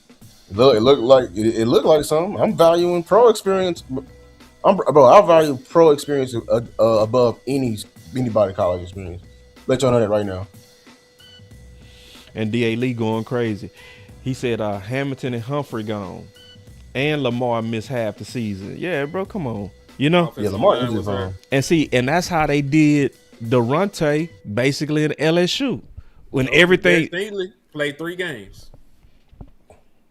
C: it looked like something. I'm valuing pro experience. I value pro experience above anybody college experience. Let y'all know that right now.
A: And D.A. Lee going crazy. He said Hamilton and Humphrey gone. And Lamar missed half the season. Yeah, bro, come on. You know?
C: Yeah, Lamar is his own.
A: And that's how they did Durante basically in LSU. When everything
B: Stingley played 3 games.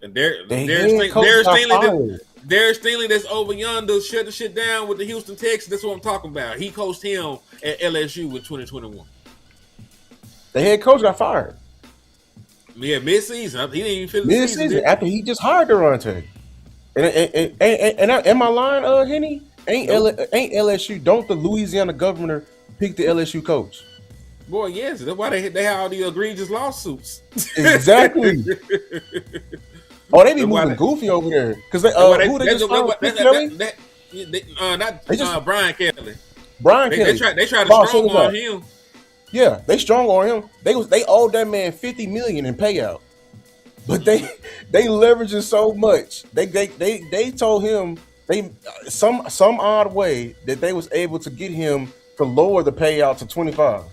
B: And
C: The head coach got fired.
B: Darius Stingley that's over yonder shut the shit down with the Houston Texans. That's what I'm talking about. He coached him at LSU in 2021.
C: The head coach got fired.
B: Yeah, mid-season. He didn't even finish
C: mid-season after he just hired Durante. And am I lying, Henny? Ain't LSU? Don't the Louisiana governor pick the LSU coach?
B: Boy, yes. That's why they have all the egregious lawsuits.
C: Exactly. Oh, they be moving goofy over there because who they just fired? Brian Kelly. Brian Kelly.
B: They tried to strong on him.
C: Yeah, they strong on him. They owed that man $50 million in payout, but they leveraging so much. They told him some odd way that they was able to get him to lower the payout to 25.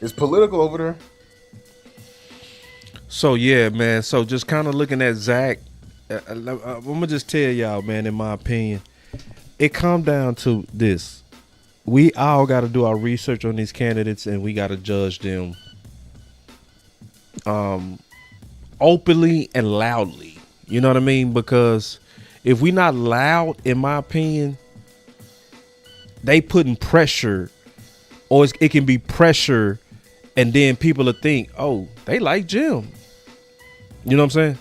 C: It's political over there.
A: So yeah, man. So just kind of looking at Zach, I'm gonna just tell y'all, man. In my opinion, it come down to this: we all got to do our research on these candidates, and we got to judge them, openly and loudly. You know what I mean? Because if we not loud, in my opinion, they putting pressure, or it can be pressure. And then people will think, oh, they like Jim. You know what I'm saying?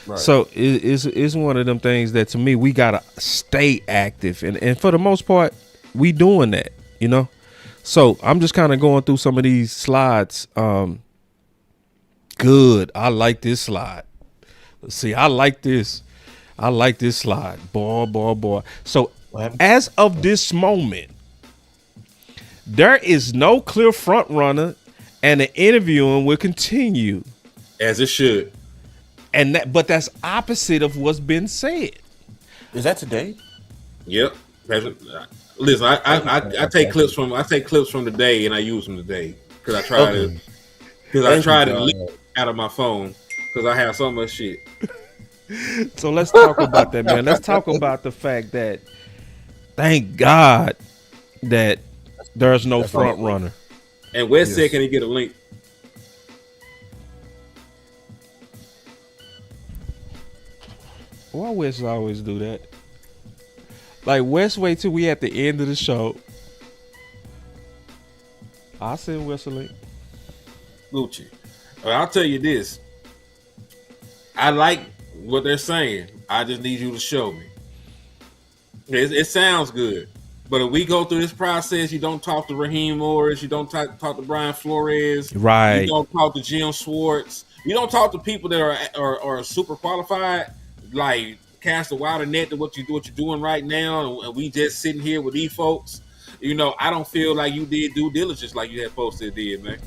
A: Right. So it's one of them things that to me, we got to stay active. And for the most part, we doing that, you know? So I'm just kind of going through some of these slides. Good. I like this slide. Let's see. I like this slide. Boy. So as of this moment, there is no clear front runner. And the interviewing will continue,
B: as it should.
A: But that's opposite of what's been said.
C: Is that today?
B: Yep. Listen, I take clips from the day and I use them today because I try to leak out of my phone because I have so much shit.
A: So let's talk about that, man. Let's talk about the fact that thank God that there's no front runner.
B: And Wes said, can he get a link?
A: Why Wes always do that? Like, Wes wait till we at the end of the show. I'll send Wes a link.
B: Gucci. I'll tell you this. I like what they're saying. I just need you to show me. It sounds good. But if we go through this process, you don't talk to Raheem Morris, you don't talk to Brian Flores,
A: right?
B: You don't talk to Jim Schwartz, you don't talk to people that are super qualified, like cast a wider net than what you're doing right now, and we just sitting here with these folks. You know, I don't feel like you did due diligence like you had supposed to did, man.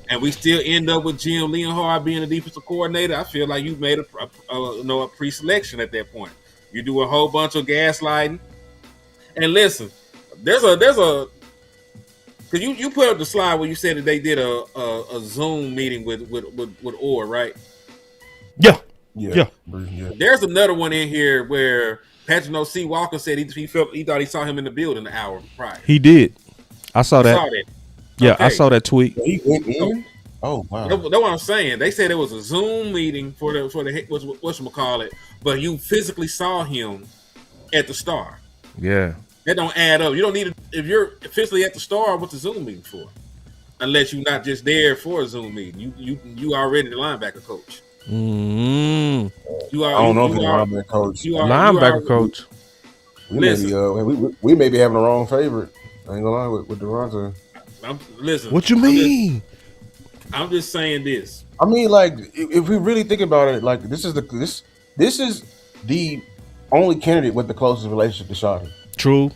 B: And we still end up with Jim Leonhard being the defensive coordinator. I feel like you made a pre-selection at that point. You do a whole bunch of gaslighting, and listen. There's a because you put up the slide where you said that they did a Zoom meeting with Orr, right?
A: Yeah.
B: There's another one in here where Patrick O.C. Walker said he thought he saw him in the building an hour prior.
A: He did. I saw that. Yeah, okay. I saw that tweet.
C: He went in. Oh wow.
B: That's what I'm saying. They said it was a Zoom meeting for the whatchamacallit, but you physically saw him at the Star.
A: Yeah.
B: That don't add up. You don't need it if you're officially at the Star. What's the Zoom meeting for? Unless you're not just there for a Zoom meeting. You already the linebacker coach.
A: Mm-hmm.
C: I don't know if you're linebacker coach.
A: Linebacker coach.
C: We may be having the wrong favorite. I ain't gonna lie with Durante.
B: Listen.
A: What you mean?
B: I'm just saying this.
C: I mean, like, if we really think about it, like this is the only candidate with the closest relationship to Shotty.
A: True,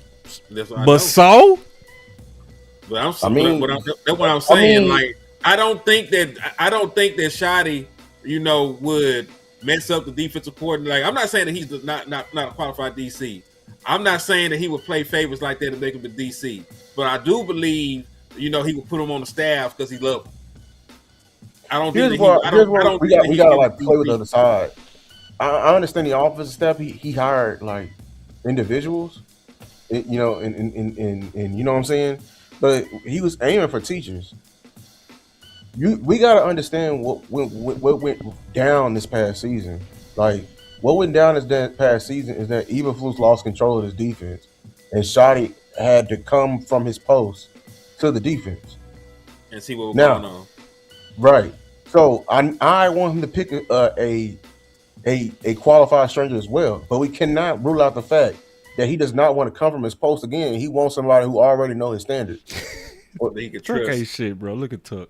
B: but
A: so.
B: But that's what I'm saying. Like, I don't think that Shotty, would mess up the defensive coordinator. Like, I'm not saying that he's not a qualified DC. I'm not saying that he would play favorites like that to make him the DC. But I do believe, he would put him on the staff because he loved him. I don't think
C: we gotta like play with the other side. I understand the offensive staff. He hired like individuals. And you know what I'm saying? But he was aiming for teachers. we got to understand what went down this past season. Like, what went down this past season is that Eberflus lost control of his defense, and Shoddy had to come from his post to the defense
B: and see what was going on.
C: Right. So I want him to pick a qualified stranger as well, but we cannot rule out the fact that he does not want to come from his post again. He wants somebody who already knows his standards.
B: Well, he can
A: Tuck
B: trust.
A: ain't shit, bro. Look at Tuck.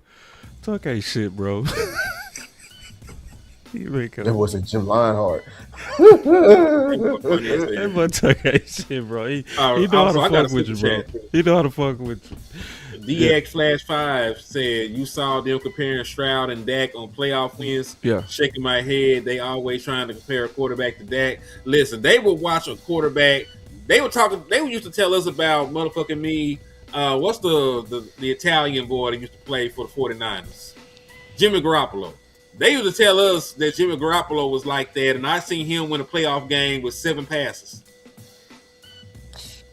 A: Tuck ain't shit, bro.
C: That was a Jim Leonhard.
A: That boy Tuck ain't shit, bro. He know how to fuck with you, bro. He know how to fuck with you.
B: DX/5 said you saw them comparing Stroud and Dak on playoff wins.
A: Yeah.
B: Shaking my head. They always trying to compare a quarterback to Dak. Listen, they would watch a quarterback. They used to tell us about motherfucking me. What's the Italian boy that used to play for the 49ers? Jimmy Garoppolo. They used to tell us that Jimmy Garoppolo was like that, and I seen him win a playoff game with 7 passes.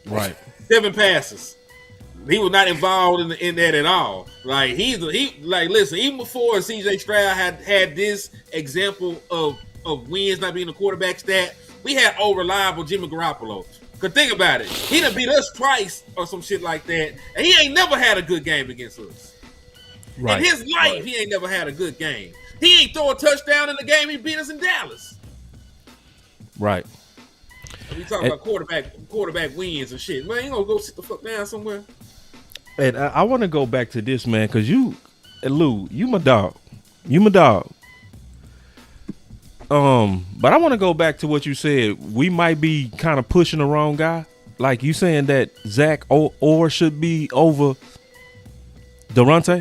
A: Right.
B: 7 passes. He was not involved in that at all. Like listen, even before CJ Stroud had this example of wins not being a quarterback stat, we had reliable Jimmy Garoppolo. Cause think about it, he done beat us twice or some shit like that, and he ain't never had a good game against us. Right. In his life, he ain't never had a good game. He ain't throw a touchdown in the game he beat us in Dallas.
A: Right.
B: We talking about quarterback wins and shit. Man, you gonna go sit the fuck down somewhere?
A: And I want to go back to this, man, because Lou, you my dog. You my dog. But I want to go back to what you said. We might be kind of pushing the wrong guy. Like you saying that Zach Orr should be over Durante.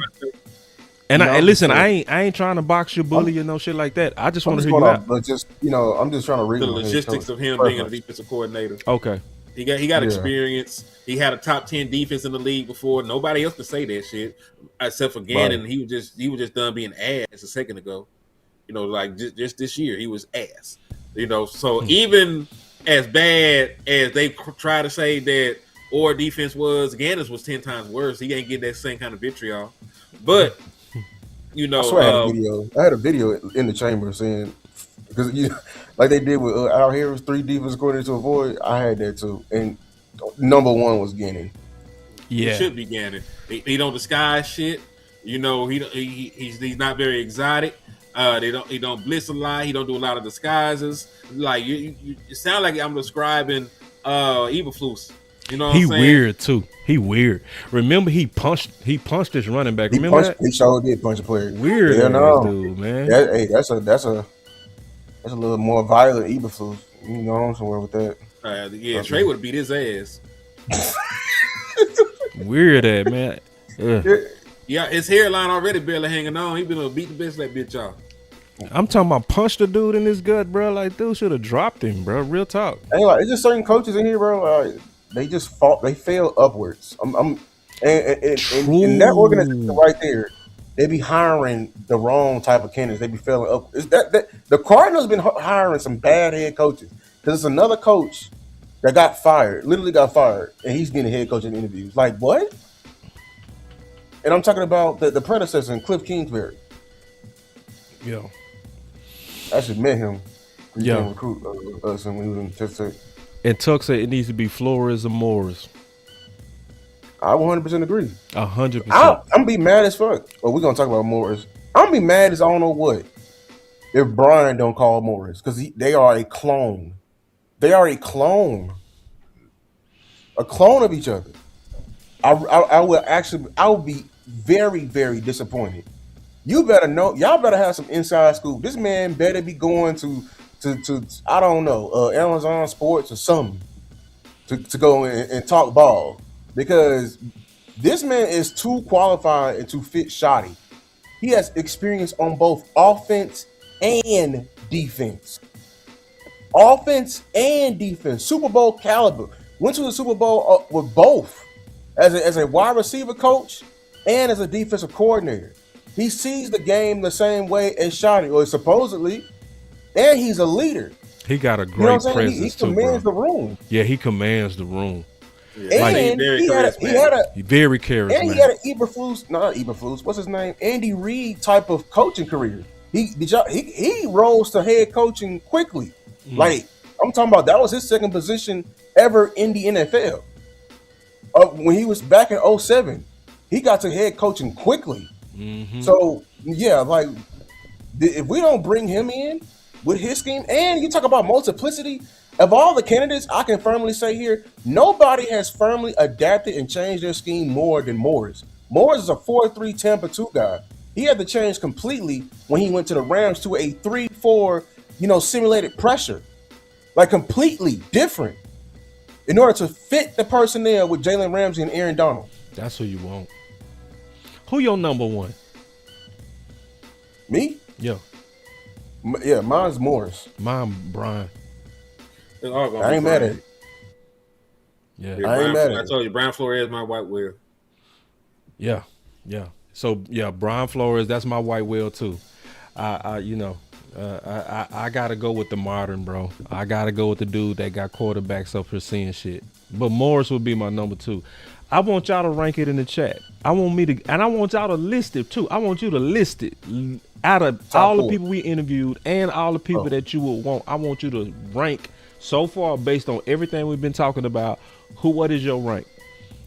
A: And listen, I ain't trying to box your bully or no shit like that. I just want to hear you out.
C: But I'm just trying to read
B: the logistics of him being a defensive coordinator.
A: Okay.
B: He got experience. He had a top 10 defense in the league before. Nobody else could say that shit except for Gannon. Right. He was just done being ass a second ago. Like just this year he was ass. So even as bad as they try to say that Orr defense was, Gannon's was 10 times worse. He ain't getting that same kind of vitriol. But
C: I swear I had a video in the chamber saying, because like they did with out here was 3 defense coordinators to avoid. I had that too, and number 1 was Gannon.
B: Yeah, he should be Gannon. He don't disguise shit. He's not very exotic. He don't blitz a lot. He don't do a lot of disguises. Like it sound like I'm describing Eberflus. You know what I'm saying?
A: Weird too. He weird. Remember he punched his running back. Remember that?
C: He sure did punch a player.
A: Weird dude, man.
C: That's a little more violent Eberflus. I'm somewhere with that.
B: Trey would have beat his ass.
A: Weird man.
B: Yeah, his hairline already barely hanging on. He been able to beat the best of that bitch off.
A: I'm talking about punch the dude in his gut, bro. Like, dude should have dropped him, bro. Real talk.
C: Hey, it's just certain coaches in here, bro. They just fail upwards. In that organization right there, they be hiring the wrong type of candidates. They be failing up. The Cardinals been hiring some bad head coaches because it's another coach that literally got fired, and he's getting head coaching interviews. Like what? And I'm talking about the predecessor, Cliff Kingsbury.
A: Yeah.
C: I should met him.
A: Yeah.
C: Recruit us when we was in Texas.
A: And Tuck said it needs to be Flores or Morris.
C: I 100% agree.
A: 100%.
C: I'm gonna be mad as fuck. But we're gonna talk about Morris. I'm gonna be mad as I don't know what if Brian don't call Morris because they are a clone. They are a clone of each other. I will be very, very disappointed. You better know. Y'all better have some inside scoop. This man better be going to I don't know Amazon Sports or something to go and talk ball because this man is too qualified and too fit shoddy. He has experience on both offense and defense. Offense and defense. Super Bowl caliber. Went to the Super Bowl with both as a wide receiver coach and as a defensive coordinator. He sees the game the same way as Shoddy, or supposedly, and he's a leader.
A: He got a great presence
C: he commands the room.
A: Yeah, he commands the room.
B: Yeah,
A: Like,
C: And
B: very
C: he had
A: he very
C: and
A: charismatic.
C: he had an Eberflus, not Eberflus, what's his name? Andy Reid type of coaching career. He rose to head coaching quickly. Like I'm talking about, that was his second position ever in the NFL. When he was back in 07, he got to head coaching quickly. So yeah, like if we don't bring him in with his scheme, and you talk about multiplicity, of all the candidates, I can firmly say here, nobody has firmly adapted and changed their scheme more than Morris. Morris is a 4-3 Tampa 2 guy. He had to change completely when he went to the Rams to a 3-4, simulated pressure. Like completely different in order to fit the personnel with Jalen Ramsey and Aaron Donald.
A: That's who you want. Who your number one?
C: Me?
A: Yeah.
C: Yeah, mine's Morris.
A: Mine, Brian.
C: I ain't mad at it.
A: Yeah.
C: I ain't mad at
B: I
C: it.
B: told you, Brian Flores is my white whale.
A: Yeah. So yeah, Brian Flores, that's my white whale too. I gotta go with the modern, bro. I gotta go with the dude that got quarterbacks up for seeing shit. But Morris would be my number 2. I want y'all to rank it in the chat. I want y'all to list it too. I want you to list it out of
C: Top
A: all
C: 4.
A: the people we interviewed and all the people that you would want. I want you to rank so far based on everything we've been talking about. What is your rank?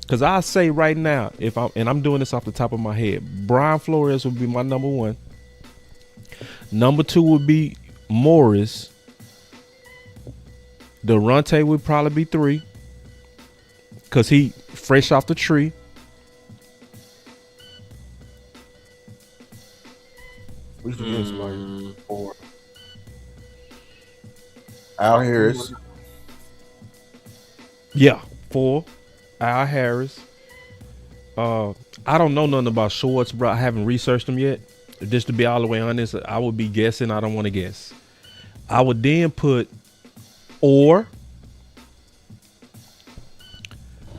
A: Because I say right now, I'm doing this off the top of my head, Brian Flores would be my number 1. Number 2 would be Morris. Durante would probably be 3 because he fresh off the tree.
C: We should get somebody 4. Al Harris.
A: Yeah, 4. Al Harris. I don't know nothing about Schwartz, bro. I haven't researched him yet. Just to be all the way honest, I would be guessing. I don't want to guess. I would then put Orr.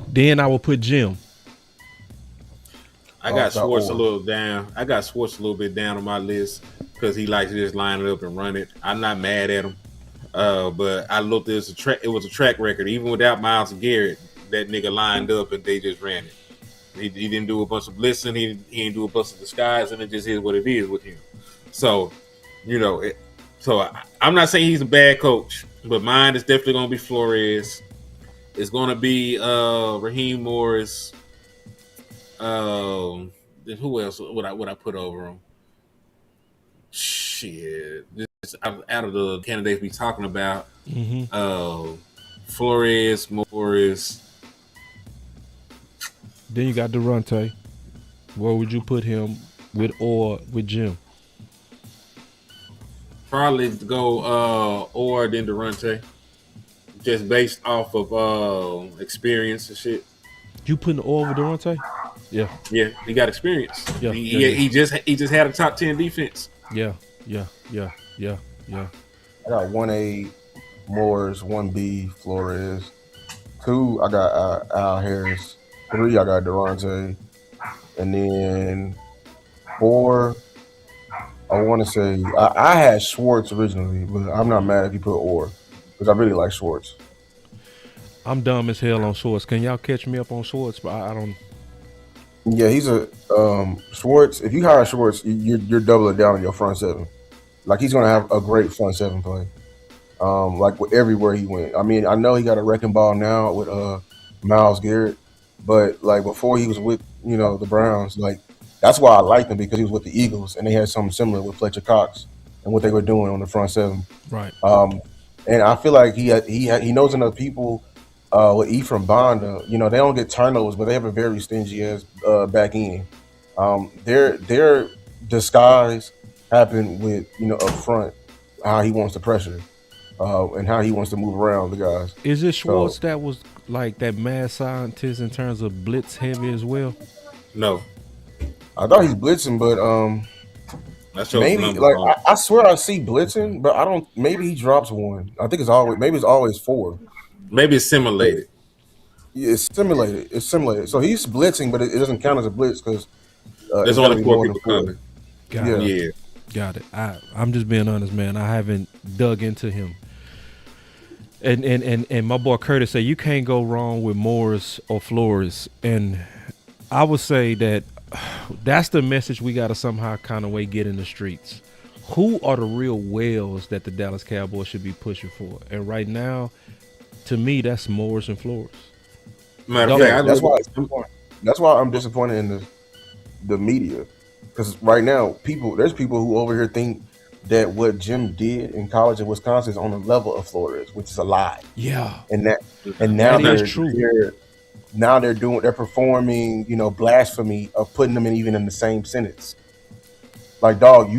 A: Then I would put Jim.
B: I got Schwartz a little down. I got Schwartz a little bit down on my list because he likes to just line it up and run it. I'm not mad at him, but I looked. It was a track record. Even without Myles Garrett, that nigga lined up and they just ran it. He didn't do a bunch of blitzing. He didn't do a bunch of disguise, and it just is what it is with him. So, I'm not saying he's a bad coach, but mine is definitely going to be Flores. It's going to be Raheem Morris. Then who else would I put over him? Shit, just out of the candidates we talking about, Flores, Morris.
A: Then you got Durante. Where would you put him with Jim?
B: Probably go or then Durante, just based off of experience and shit.
A: You putting Orr with Durante? Yeah,
B: he got experience.
A: Yeah,
B: he just had a top 10 defense.
A: Yeah.
C: I got 1A Morris, 1B Flores. 2, I got Al Harris. 3, I got Durante. And then 4, I want to say I had Schwartz originally, but I'm not mad if you put Orr because I really like Schwartz.
A: I'm dumb as hell on Schwartz. Can y'all catch me up on Schwartz? But I don't.
C: Yeah, he's a Schwartz. If you hire Schwartz, you're doubling down on your front 7. Like he's gonna have a great front 7 play. Like everywhere he went. I mean, I know he got a wrecking ball now with Myles Garrett, but like before he was with the Browns, like that's why I liked him because he was with the Eagles and they had something similar with Fletcher Cox and what they were doing on the front 7.
A: Right.
C: And I feel like he knows enough people with Ephraim Bonda. They don't get turnovers, but they have a very stingy ass back end. Their disguise happened with up front how he wants to pressure and how he wants to move around the guys.
A: Is it Schwartz that was like that mad scientist in terms of blitz heavy as well?
B: No,
C: I thought he's blitzing, but maybe like I swear I see blitzing, but I don't. Maybe he drops one. I think it's always 4.
B: Maybe it's simulated.
C: Yeah, it's simulated. It's simulated. So he's blitzing, but it doesn't count as a blitz because
B: there's only 4 people coming.
A: Got it. I'm just being honest, man. I haven't dug into him. And my boy Curtis said you can't go wrong with Morris or Flores, and I would say that that's the message we got to somehow kind of way get in the streets. Who are the real whales that the Dallas Cowboys should be pushing for? And right now, to me, that's Morris and Flores.
B: Matter of fact,
C: that's why I'm disappointed in the media, because right now there's people who over here think that what Jim did in college in Wisconsin is on the level of Flores, which is a lie.
A: Yeah,
C: and now
A: that is true.
C: They're performing, blasphemy of putting them even in the same sentence. Like, dog,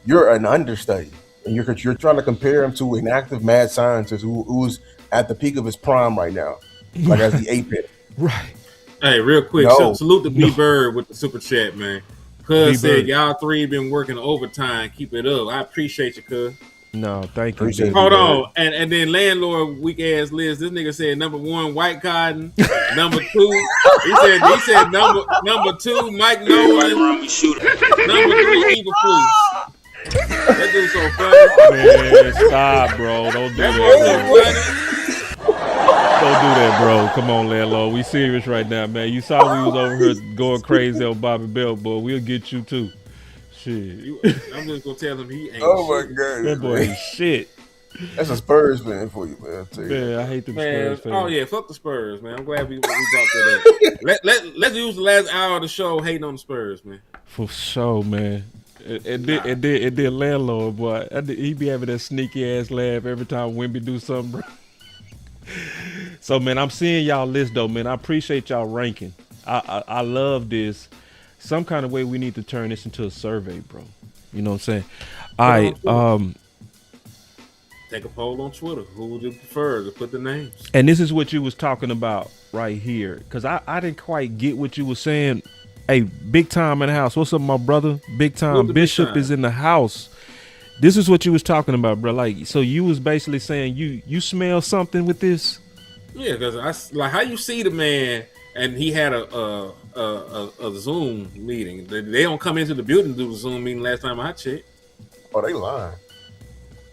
C: you're an understudy, and you're trying to compare him to an active mad scientist who's at the peak of his prime right now, like as the apex.
A: Right.
B: Hey, real quick, salute to B Bird with the super chat, man. Cuz said y'all three been working overtime. Keep it up. I appreciate you, cuz.
A: No, thank you.
B: Hold on. And then landlord weak ass list. This nigga said number 1, White Cotton. Number 2, he said number 2, Mike Nolan. Number 3, Eva Fleece. That dude's so funny.
A: Man, stop, bro. Don't do that. Don't do that, bro. Come on, landlord. We serious right now, man. You saw we was over here going crazy on Bobby Bell, boy. We'll get you too. Shit.
B: I'm just gonna tell him he ain't.
C: Oh my god,
A: that boy ain't shit.
C: That's a Spurs fan for you, man.
A: Man, I hate the Spurs fans.
B: Oh yeah, fuck the Spurs, man. I'm glad we brought that up. Let's use the last hour of the show hating on the Spurs, man.
A: For sure, man. It did landlord, boy. He be having that sneaky ass laugh every time Wimby do something, bro. So, man, I'm seeing y'all list though, man. I appreciate y'all ranking. I love this. Some kind of way we need to turn this into a survey, bro. You know what I'm saying? All right.
B: Take a poll on Twitter. Who would you prefer to put the names?
A: And this is what you was talking about right here, because I didn't quite get what you were saying. Hey, Big Time in the house. What's up, my brother? Big Time. Bishop is in the house. This is what you was talking about, bro. Like, so you was basically saying you smell something with this?
B: Yeah, because like how you see the man, and he had a Zoom meeting. They don't come into the building to do the Zoom meeting last time I checked.
C: Oh, they lying.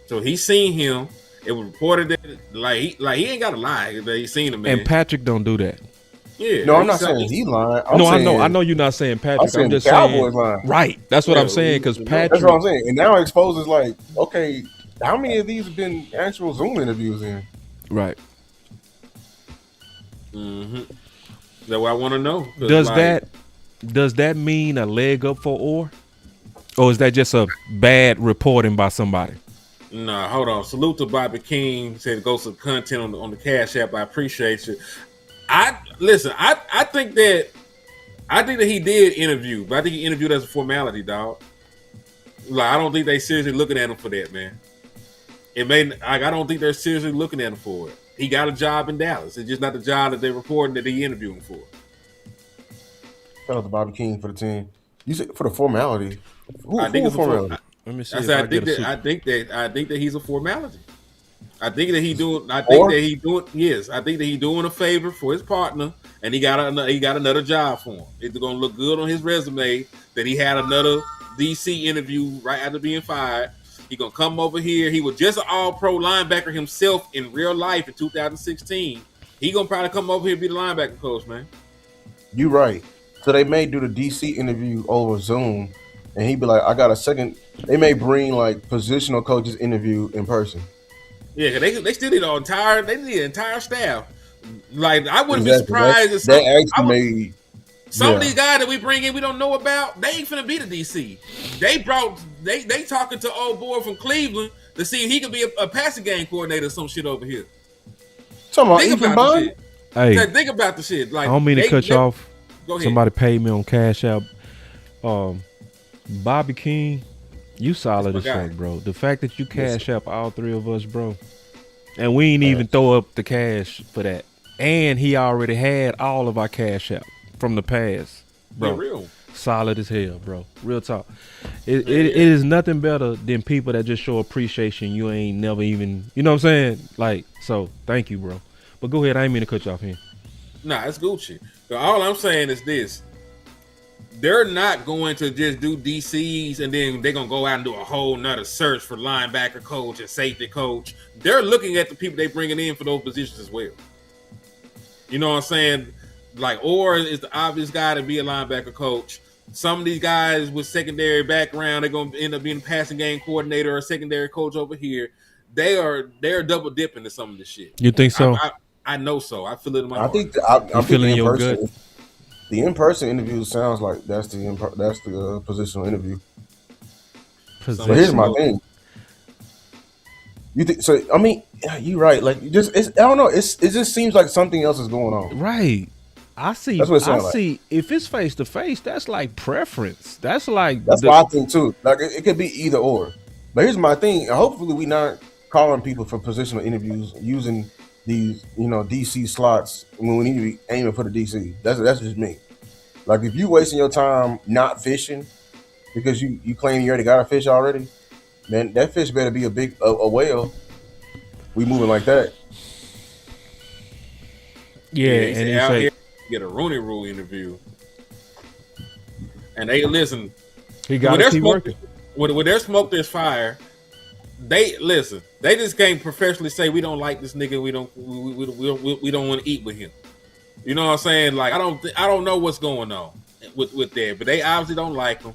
B: So he seen him. It was reported that he ain't got to lie that he seen him, man.
A: And Patrick don't do that.
B: Yeah.
C: No, I'm not saying he lying.
A: I know you're not saying Patrick. I'm just saying
C: lying.
A: Right. That's what I'm saying, because Patrick.
C: That's what I'm saying. And now it exposes like, okay, how many of these have been actual Zoom interviews in?
A: Right.
B: Mm-hmm. That's what I want to know.
A: Does that mean a leg up for or is that just a bad reporting by somebody?
B: Nah, hold on. Salute to Bobby King. Said go some content on the Cash App. I appreciate you. I think that he did interview, but I think he interviewed as a formality, dog. Like, I don't think they seriously looking at him for that, man. I don't think they're seriously looking at him for it. He got a job in Dallas. It's just not the job that they're reporting that he interviewing for.
C: Shout out to Bobby King for the team. You said for the formality.
B: I think it's
C: formality.
A: Let me see.
B: I think that he's a formality. I think that he doing a favor for his partner, and he got another job for him. It's gonna look good on his resume that he had another DC interview right after being fired. He gonna come over here. He was just an all-pro linebacker himself in real life in 2016. He gonna probably come over here and be the linebacker coach, man.
C: You right. So they may do the DC interview over Zoom, and he'd be like, I got a second. They may bring like positional coaches interview in person.
B: Yeah, cause they still need an entire staff. Like, I wouldn't be surprised if some of these guys that we bring in we don't know about, they ain't finna be the DC. They talking to old boy from Cleveland to see if he could be a passing game coordinator or some shit over here.
C: Think about the shit.
A: Hey,
B: think about the shit. Like,
A: I don't mean to cut you off.
B: Go ahead.
A: Somebody paid me on Cash App. Bobby King, you solid as fuck, bro. The fact that you Cash App all three of us, bro, and we ain't even throw up the cash for that. And he already had all of our Cash App from the past, bro.
B: Real.
A: Solid as hell, bro. Real talk. It is nothing better than people that just show appreciation. You ain't never even, you know what I'm saying? Like, so thank you, bro. But go ahead. I ain't mean to cut you off here.
B: Nah, it's Gucci. So all I'm saying is this. they're not going to just do DCs and then they're gonna go out and do a whole nother search for linebacker coach and safety coach. They're looking at the people they bringing in for those positions as well. You know what I'm saying? Like, or is the obvious guy to be a linebacker coach. Some of these guys with secondary background, they're gonna end up being a passing game coordinator or a secondary coach over here. They're double dipping to some of this shit.
A: You think so?
B: I know so. I feel it in my heart.
C: I think I'm
A: feeling
C: thinking
A: your
C: in-person.
A: gut.
C: The in-person interview sounds like that's the positional interview. But here's my thing. You think so? I mean, you're right. Like, I don't know. It just seems like something else is going on.
A: Right. I see.
C: That's what it sounds like.
A: See. If it's face to face, that's like preference. That's
C: what I think too. Like, it could be either or. But here's my thing. Hopefully, we not calling people for positional interviews using these, DC slots when we need to be aiming for the DC. That's just me. Like, if you wasting your time not fishing because you claim you already got a fish already, then that fish better be a whale. We moving like that.
A: Yeah,
B: and out here get a Rooney Rule interview, and they listen.
A: He got to keep working.
B: When there's smoke, there's fire. They listen. They just can't professionally say we don't like this nigga. We don't want to eat with him. You know what I'm saying? Like, I don't know what's going on with that, but they obviously don't like him.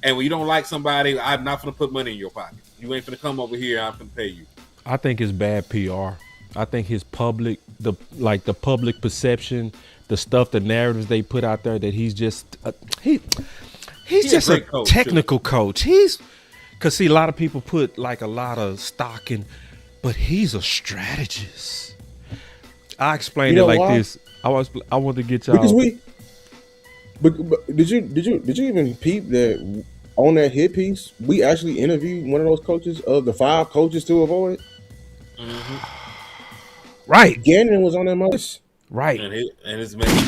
B: And when you don't like somebody, I'm not gonna put money in your pocket. You ain't gonna come over here. I'm gonna pay you.
A: I think it's bad PR. I think his public, the public perception, the stuff, the narratives they put out there that he's just he's just a technical coach. Because see, a lot of people put like a lot of stock in, but he's a strategist. I explained it like this. I want to get y'all.
C: Because but did you even peep that on that hit piece? We actually interviewed one of those coaches of the 5 coaches to avoid.
B: Mm-hmm.
A: Right.
C: Gannon was on that list.
A: Right.
B: And he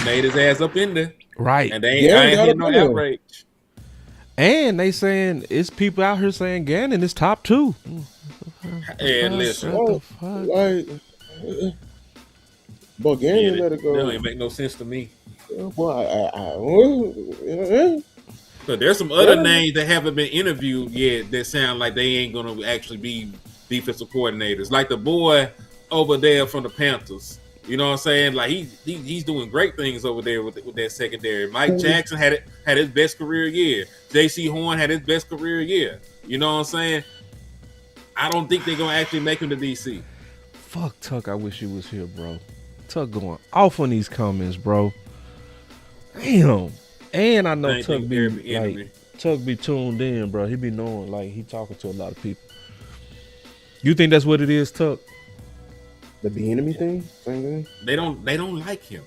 B: made his ass up in there.
A: Right.
B: And they ain't getting no outrage.
C: And
A: they saying it's people out here saying Gannon is top 2.
B: And listen,
C: but Gannon better go.
B: That don't even make no sense to me.
C: Well,
B: So there's some other names that haven't been interviewed yet that sound like they ain't gonna actually be defensive coordinators. Like the boy over there from the Panthers. You know what I'm saying? Like he's doing great things over there with that secondary. Mike Jackson had his best career year. J.C. Horn had his best career year. You know what I'm saying? I don't think they're gonna actually make him to DC.
A: Fuck Tuck, I wish he was here, bro. Tuck going off on these comments, bro. Damn. And I know Tuck be tuned in, bro. He be knowing, like, he talking to a lot of people. You think that's what it is, Tuck?
C: The enemy thing? Same thing?
B: They don't like him.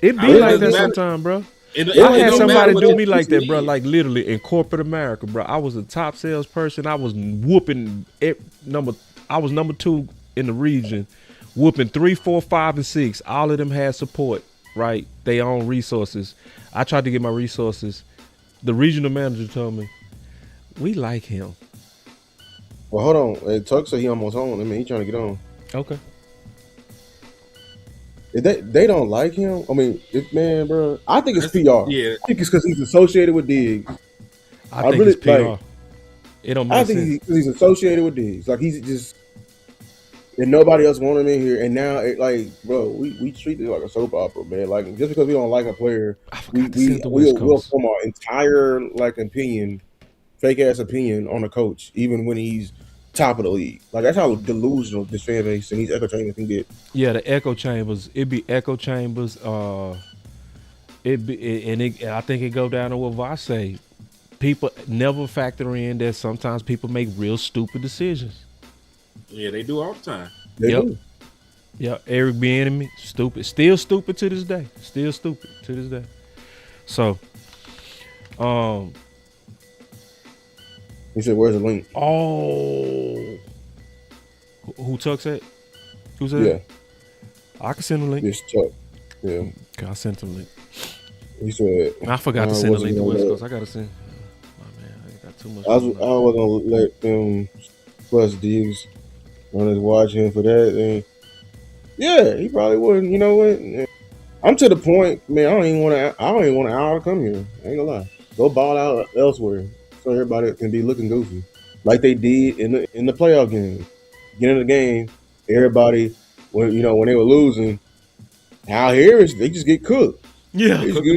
A: It be like that sometimes, bro. I had somebody do me like that, bro. Like literally in corporate America, bro. I was a top salesperson. I was whooping I was number 2 in the region, whooping 3, 4, 5, and 6. All of them had support, right? They own resources. I tried to get my resources. The regional manager told me, we like him.
C: Well, hold on. Hey, Tuck said he almost on. I mean, he trying to get on.
A: Okay.
C: If they don't like him, I mean, man, bro, I think it's PR.
B: Yeah.
C: I think it's because he's associated with Diggs.
A: I think it's PR.
C: Like,
A: it don't make sense.
C: I think he's associated with Diggs. Like, he's just, and nobody else want him in here. And now, bro, we treat it like a soap opera, man. Like, just because we don't like a player, we'll form our entire opinion, fake ass opinion on a coach, even when he's top of the league. Like, that's how delusional this fan base and these echo chambers can get.
A: Yeah, the echo chambers. It be echo chambers. I think it go down to what Voss say. People never factor in that sometimes people make real stupid decisions.
B: Yeah, they do all the time.
C: They do.
A: Yeah, Eric Bieniemy, stupid. Still stupid to this day. Still stupid to this day. So,
C: he said, "Where's the link?"
A: Oh, who Tuck said? Who said?
C: Yeah,
A: I can send a link.
C: it's Tuck. Yeah,
A: okay, I sent him a link.
C: He said,
A: I forgot to send a link to West Coast. I gotta send. Oh man, I got too much.
C: I was gonna let them plus Diggs on his watch him for that. And yeah, he probably wouldn't. You know what? I'm to the point, man. I don't even want an hour to come here. I ain't gonna lie. Go ball out elsewhere so everybody can be looking goofy, like they did in the playoff game. Beginning of the game, everybody when they were losing, Al Harris, they just get cooked.
A: Yeah,
B: They cooking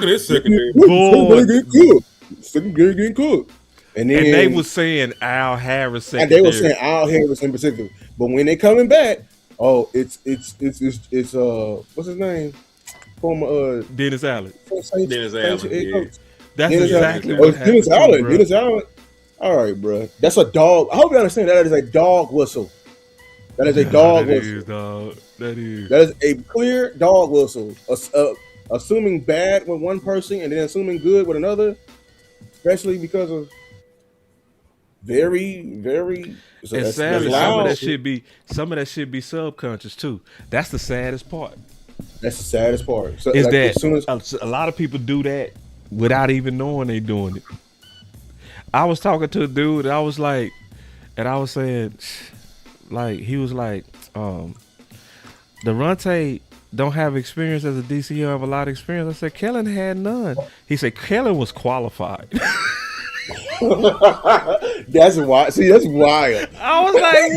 B: his secondary.
C: They get cooked. Secondary getting cooked. And
A: they was saying Al Harris secondary.
C: And they were saying Al Harris in particular. But when they coming back, it's what's his name? Former
A: Dennis Allen.
B: Dennis Allen. Yeah.
A: That's exactly what happened.
C: Dennis Allen. Dennis Allen. All right, bro. That's a dog. I hope you understand that is a dog whistle. That is a dog whistle.
A: That is.
C: That is a clear dog whistle. Assuming bad with one person and then assuming good with another, especially because of very, very.
A: And sadly, some of that should be subconscious too. That's the saddest part.
C: That's the saddest part. So,
A: is
C: like,
A: that a lot of people do that without even knowing they doing it. I was talking to a dude, and I was saying, like, he was like, Durante don't have experience as a DC. You have a lot of experience. I said, Kellen had none. He said, Kellen was qualified.
C: That's wild. See, that's wild.
A: I was like,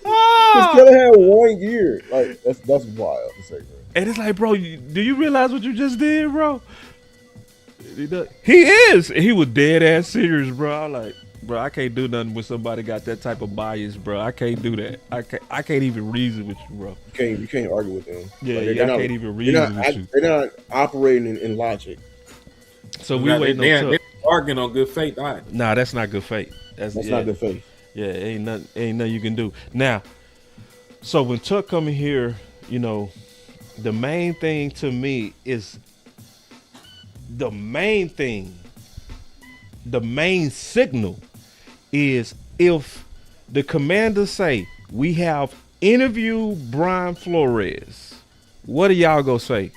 C: oh. Kellen had 1 year. Like, that's wild to say, bro.
A: And it's like, bro, do you realize what you just did, bro? He is. He was dead ass serious, bro. I'm like, bro, I can't do nothing when somebody got that type of bias, bro. I can't do that. I can't even reason with you, bro.
C: You can't argue with them.
A: Yeah, like, I can't even reason with you.
C: They're not operating in logic.
A: So we waiting on Tuck.
B: They're arguing on good faith. All right.
A: Nah, that's not good faith. That's
C: not good faith.
A: Yeah, ain't nothing you can do. Now, so when Tuck coming here, the main thing to me is the main signal is if the Commanders say we have interviewed Brian Flores, what do y'all go say?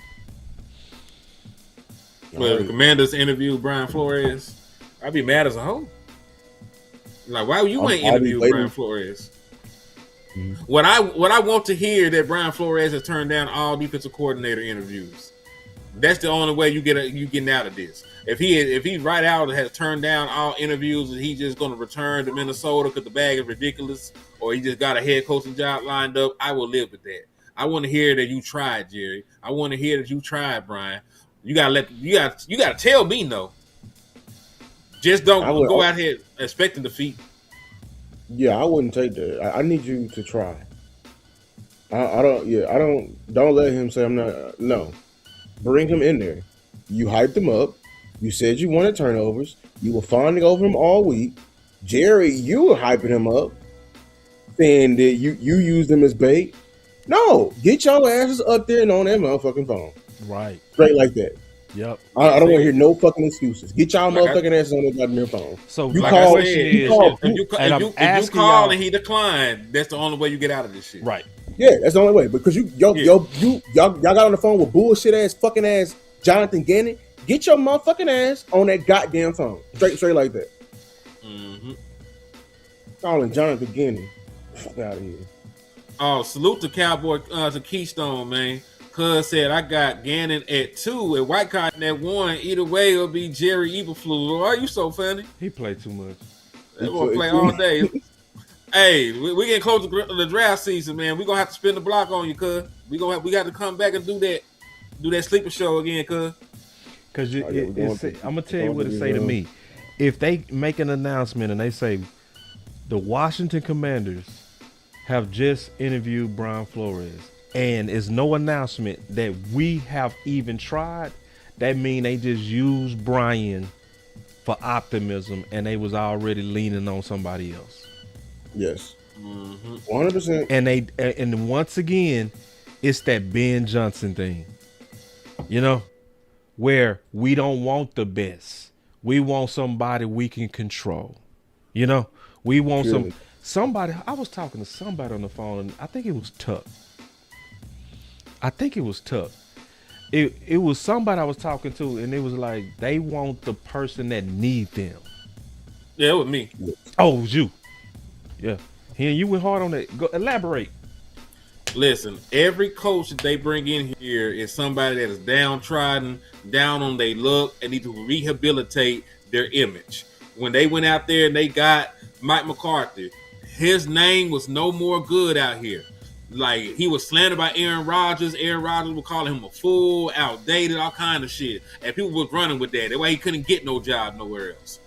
B: Well, the Commanders interviewed Brian Flores, I'd be mad as a hoe. Like, why you ain't interviewed Brian Flores? Mm-hmm. What I want to hear that Brian Flores has turned down all defensive coordinator interviews. That's the only way you getting out of this. If he right out has turned down all interviews and he's just going to return to Minnesota because the bag is ridiculous, or he just got a head coaching job lined up, I will live with that. I want to hear that you tried, Jerry. I want to hear that you tried, Brian. You gotta tell me no. Just don't go out here expecting defeat.
C: Yeah, I wouldn't take that. I need you to try. Don't let him say I'm not. No, bring him in there. You hyped him up. You said you wanted turnovers. You were fawning over him all week. Jerry, you were hyping him up, saying that you used him as bait. No, get your asses up there and on that motherfucking phone.
A: Right.
C: Straight like that.
A: Yep.
C: I don't want to hear no fucking excuses. Get y'all motherfucking asses on that goddamn phone.
A: So
C: you
A: like
C: call,
B: if you call and he declined, that's the only way you get out of this shit.
A: Right.
C: Yeah, that's the only way. Because y'all got on the phone with bullshit ass fucking ass Jonathan Gannon. Get your motherfucking ass on that goddamn phone. Straight like that.
B: Mm-hmm.
C: Calling Jonathan Gannon. Fuck out of here.
B: Oh, salute to Cowboy to Keystone, man. Cuz said I got Gannon at 2 and White Cotton at 1. Either way, it'll be Jerry Eberflus. Why are you so funny?
A: He played too much.
B: They gonna play all day. Hey, we getting close to the draft season, man. We gonna have to spin the block on you, cuz. We got to come back and do that sleeper show again, cuz.
A: Cause I'm gonna tell you what it say to me. If they make an announcement and they say the Washington Commanders have just interviewed Brian Flores, and it's no announcement that we have even tried, that mean they just used Brian for optimism and they was already leaning on somebody else.
C: Yes. 100%.
A: And once again, it's that Ben Johnson thing. Where we don't want the best. We want somebody we can control. We want somebody. I was talking to somebody on the phone, and I think it was Tuck. It was somebody I was talking to, and it was like they want the person that need them.
B: Yeah, it was me.
A: Oh, it was you. Yeah. You went hard on that. Go elaborate.
B: Listen, every coach that they bring in here is somebody that is downtrodden, down on their look, and need to rehabilitate their image. When they went out there and they got Mike McCarthy, his name was no more good out here. Like, he was slandered by Aaron Rodgers. Aaron Rodgers would call him a fool, outdated, all kind of shit. And people was running with that. That's why he couldn't get no job nowhere else.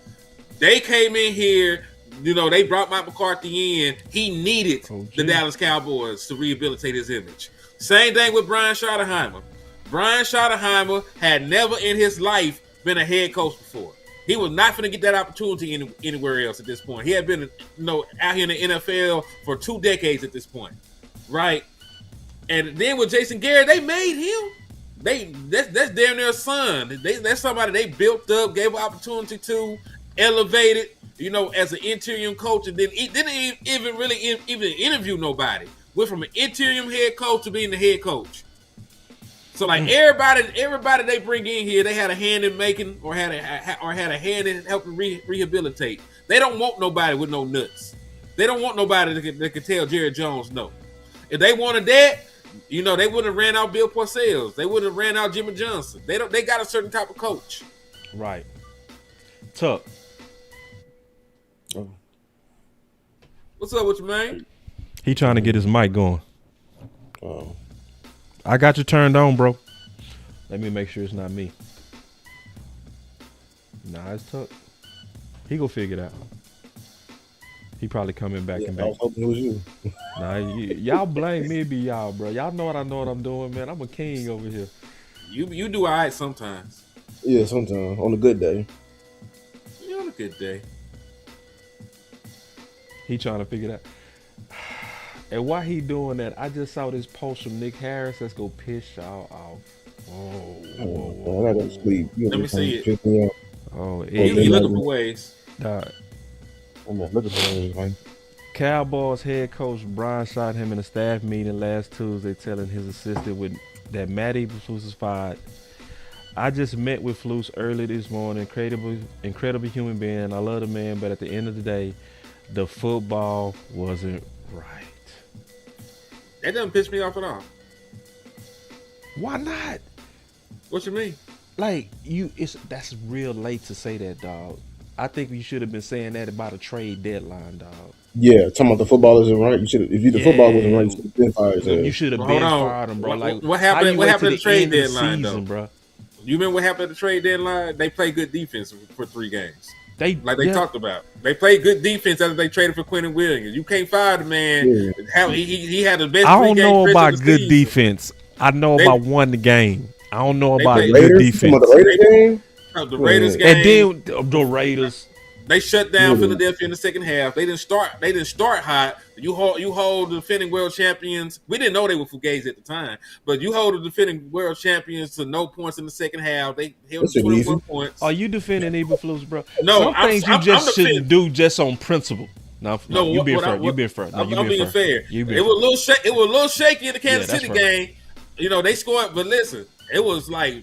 B: They came in here, they brought Mike McCarthy in. He needed the Dallas Cowboys to rehabilitate his image. Same thing with Brian Schottenheimer. Brian Schottenheimer had never in his life been a head coach before. He was not going to get that opportunity anywhere else at this point. He had been, out here in the NFL for 2 decades at this point. Right, and then with Jason Garrett, they made him. That's damn near a son. That's somebody they built up, gave an opportunity to, elevated, as an interim coach, and then he didn't even really even interview nobody. Went from an interim head coach to being the head coach. So like everybody they bring in here, they had a hand in making or had a hand in helping rehabilitate. They don't want nobody with no nuts. They don't want nobody that can tell Jerry Jones no. If they wanted that, they wouldn't have ran out Bill Parcells. They wouldn't have ran out Jimmy Johnson. They got a certain type of coach.
A: Right. Tuck.
B: What's up with you, man?
A: He trying to get his mic going.
C: Oh.
A: I got you turned on, bro. Let me make sure it's not me. Nah, it's Tuck. He gonna figure it out. He probably coming back and back.
C: I was hoping it was you.
A: Nah, y'all blame me, be y'all, bro. Y'all know what I'm doing, man. I'm a king over here.
B: You do all right sometimes.
C: Yeah, sometimes on a good day.
B: Yeah, on a good day.
A: He trying to figure it out. And while he doing that, I just saw this post from Nick Harris. Let's go piss y'all off.
C: Whoa. I gotta sleep.
B: Let me see it.
A: Oh,
B: you looking for ways.
C: I'm looking for ways, man.
A: Cowboys head coach Brian shot him in a staff meeting last Tuesday, telling his assistant that Matt Eberflus is fired. I just met with Flus early this morning. Incredible human being. I love the man, but at the end of the day, the football wasn't right.
B: That doesn't piss me off at all.
A: Why not?
B: What you mean?
A: Like, that's real late to say that, dog. I think you should have been saying that about a trade deadline, dog.
C: Yeah, talking about the football isn't right. You should, if the football wasn't right, you should have been fired.
A: You should have been fired him, bro. Like,
B: what happened? What happened at the trade deadline,
A: though, bro?
B: You remember what happened at the trade deadline? They played good defense for 3 games. They talked about. They played good defense after they traded for Quentin Williams. You can't fire the man. Yeah. He had the best.
A: I don't know about good defense. I know about won the game. I don't know about good defense.
C: The Raiders game.
B: The Raiders game.
A: And then the Raiders.
B: They shut down Philadelphia in the second half. They didn't start hot. You hold the defending world champions. We didn't know they were fugazi at the time, but you hold the defending world champions to no points in the second half. They held 21 points.
A: Are you defending Eberflus, bro?
B: No,
A: some things you just shouldn't do just on principle. No, you being fair. You being fair.
B: I'm being fair. It was a little shaky in the Kansas City game. They scored, but listen, it was like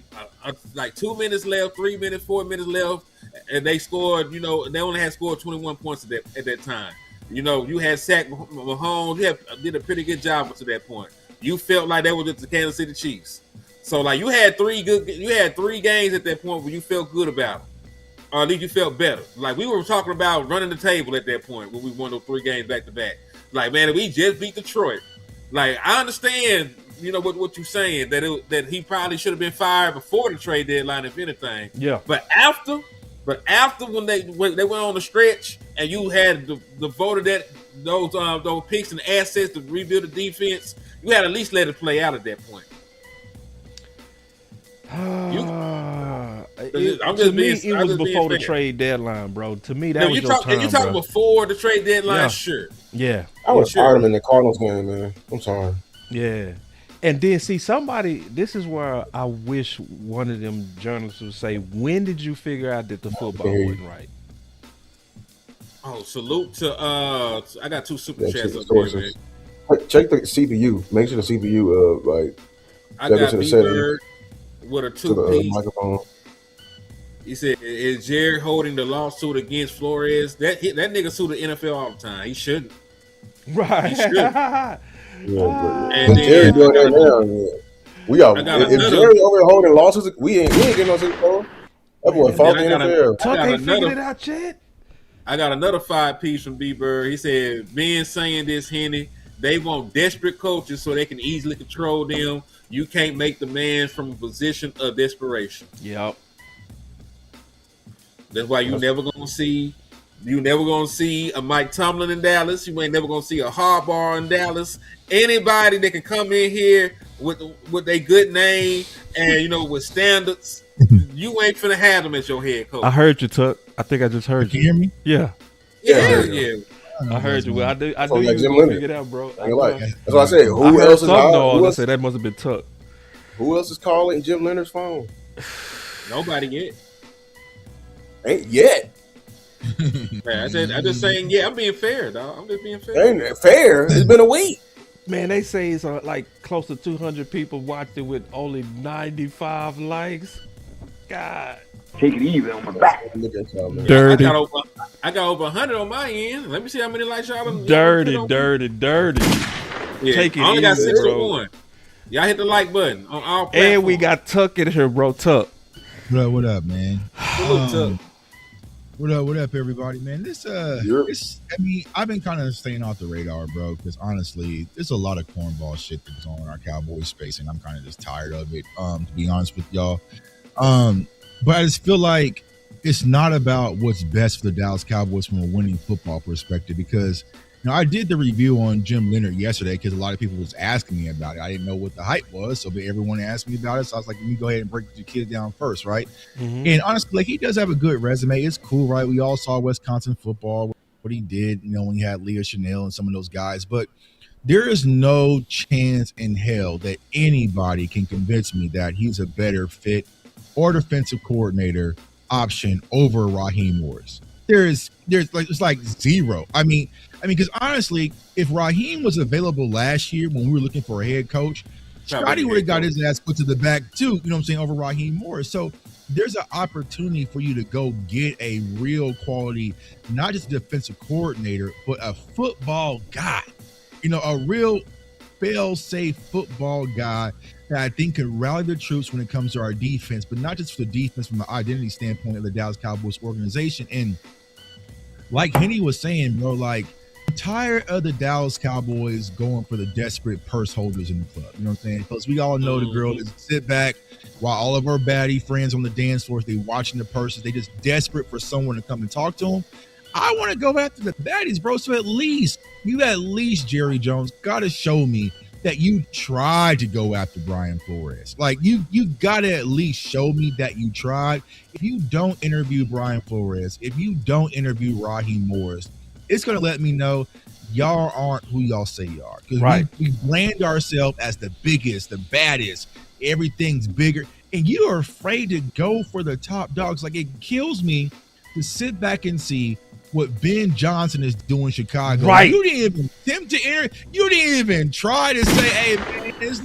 B: 2 minutes left, 3 minutes, 4 minutes left. And they scored, they only had scored 21 points at that time. You had sacked Mahomes. You did a pretty good job up to that point. You felt like that was just the Kansas City Chiefs. So like you had 3 games at that point where you felt good about it. Or at least you felt better. Like we were talking about running the table at that point when we won those 3 games back to back. Like, man, if we just beat Detroit. Like, I understand, what you're saying, that he probably should have been fired before the trade deadline, if anything.
A: Yeah.
B: But after when they went on the stretch and you had the voted that those picks and assets to rebuild the defense, you had to at least let it play out at that point.
A: It was before the trade deadline, bro. To me, that was your time,
B: If you talking before the trade deadline, sure.
A: Yeah.
C: I would have fired him in the Cardinals game, man. I'm sorry.
A: Yeah. And then see this is where I wish one of them journalists would say, when did you figure out that the football wasn't right?
B: Oh, salute to I got 2 super chats up here, man.
C: Check the CPU. Make sure the CPU
B: I got B-Bird with a 2-piece.
C: Microphone.
B: He said, is Jared holding the lawsuit against Flores? That nigga sued the NFL all the time. He shouldn't.
A: Right.
B: He shouldn't. And
C: Jerry
B: then
C: doing that now. Yeah. We are.
B: I got
C: If
B: another-
C: Jerry over here holding losses, we ain't getting no Super Bowl. That boy fought the
B: I got
C: NFL.
A: Tuck
B: got
A: ain't figured
B: another-
A: it out yet.
B: I got another 5-piece from B-Bird. He said, "Men saying this, Henny, they want desperate coaches so they can easily control them. You can't make demands from a position of desperation.
A: Yep.
B: That's why you never gonna see a Mike Tomlin in Dallas. You ain't never gonna see a Harbaugh in Dallas. Anybody that can come in here with a good name and with standards, you ain't finna have them as your head coach."
A: I heard you, Tuck. I think I just heard
H: Can
A: you.
H: you hear me?
A: Yeah.
B: Yeah.
A: I heard you. Well, I knew you
C: like
A: was
C: Jim
A: gonna
C: Leonhard.
A: figure it out, bro.
C: That's what I said.
A: I
C: Who
A: heard
C: else is
A: some dogs. I
C: out?
A: said that must have been Tuck.
C: Who else is calling Jim Leonhard's phone?
B: Nobody yet.
C: Ain't yet.
B: I just saying, I'm being fair, dog. I'm just being fair.
C: Ain't fair. It's been a week.
A: Man, they say it's like close to 200 people watched it with only 95 likes. God.
I: Take it easy on my back.
C: Look at y'all, man.
A: Dirty.
B: I got over 100 on my end. Let me see how many likes y'all done.
A: Dirty.
B: Yeah,
A: Take it
B: I only got
A: easy,
B: 61. Y'all hit the like button on all platforms.
A: And we got Tuck in here, bro. Tuck.
H: What up, man?
B: Tuck.
H: What up, everybody, man? I've been kind of staying off the radar, bro, because honestly, there's a lot of cornball shit that's going on in our Cowboys space, and I'm kind of just tired of it, to be honest with y'all. But I just feel like it's not about what's best for the Dallas Cowboys from a winning football perspective, because I did the review on Jim Leonhard yesterday because a lot of people was asking me about it. I didn't know what the hype was, so everyone asked me about it. So I was like, let me go ahead and break your kids down first, right? Mm-hmm. And honestly, he does have a good resume. It's cool, right? We all saw Wisconsin football, what he did, when he had Leo Chanel and some of those guys. But there is no chance in hell that anybody can convince me that he's a better fit or defensive coordinator option over Raheem Morris. It's like zero. I mean, because honestly, if Raheem was available last year when we were looking for a head coach, Scotty would have got his ass put to the back too, over Raheem Morris. So there's an opportunity for you to go get a real quality, not just defensive coordinator, but a football guy, a real fail-safe football guy that I think can rally the troops when it comes to our defense, but not just for the defense, from the identity standpoint of the Dallas Cowboys organization. And like Henny was saying, bro, I'm tired of the Dallas Cowboys going for the desperate purse holders in the club. You know what I'm saying? Because we all know the girl is sit back while all of our baddie friends on the dance floor, they watching the purses. They just desperate for someone to come and talk to them. I want to go after the baddies, bro. So at least Jerry Jones got to show me that you tried to go after Brian Flores. You got to at least show me that you tried. If you don't interview Brian Flores, if you don't interview Raheem Morris, it's going to let me know y'all aren't who y'all say you are. Because
A: right.
H: we brand ourselves as the biggest, the baddest, everything's bigger. And you are afraid to go for the top dogs. It kills me to sit back and see what Ben Johnson is doing in Chicago.
A: Right.
H: You didn't even attempt to enter. You didn't even try to say, hey, man, just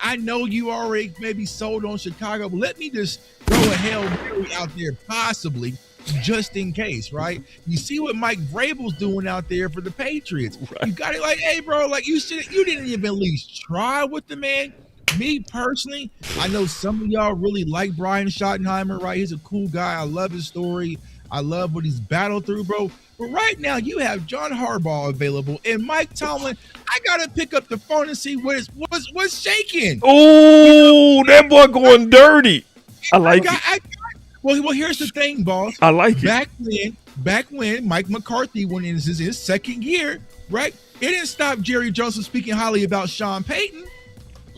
H: I know you already maybe sold on Chicago, but let me just throw a Hail Mary out there possibly just in case, right? You see what Mike Vrabel's doing out there for the Patriots. Right. You got it hey, bro, you didn't even at least try with the man. Me personally, I know some of y'all really like Brian Schottenheimer, right? He's a cool guy. I love his story. I love what he's battled through, bro. But right now, you have John Harbaugh available and Mike Tomlin. I gotta pick up the phone and see what's shaking.
A: Oh, that boy going dirty. I like it.
H: Well, here's the thing, boss.
A: I like it.
H: Back when Mike McCarthy went in his second year, right? It didn't stop Jerry Jones from speaking highly about Sean Payton.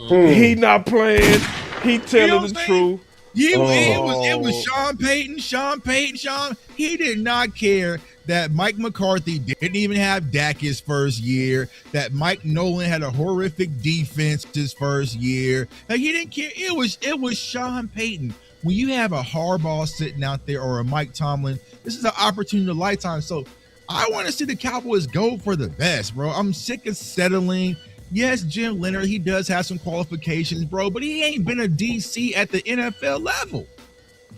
A: He not playing. He telling the truth.
H: It was Sean Payton. He did not care that Mike McCarthy didn't even have Dak his first year, that Mike Nolan had a horrific defense his first year. He didn't care. It was Sean Payton. When you have a Harbaugh sitting out there or a Mike Tomlin, this is an opportunity of a lifetime. So I want to see the Cowboys go for the best, bro. I'm sick of settling. Yes, Jim Leonhard, he does have some qualifications, bro, but he ain't been a DC at the NFL level.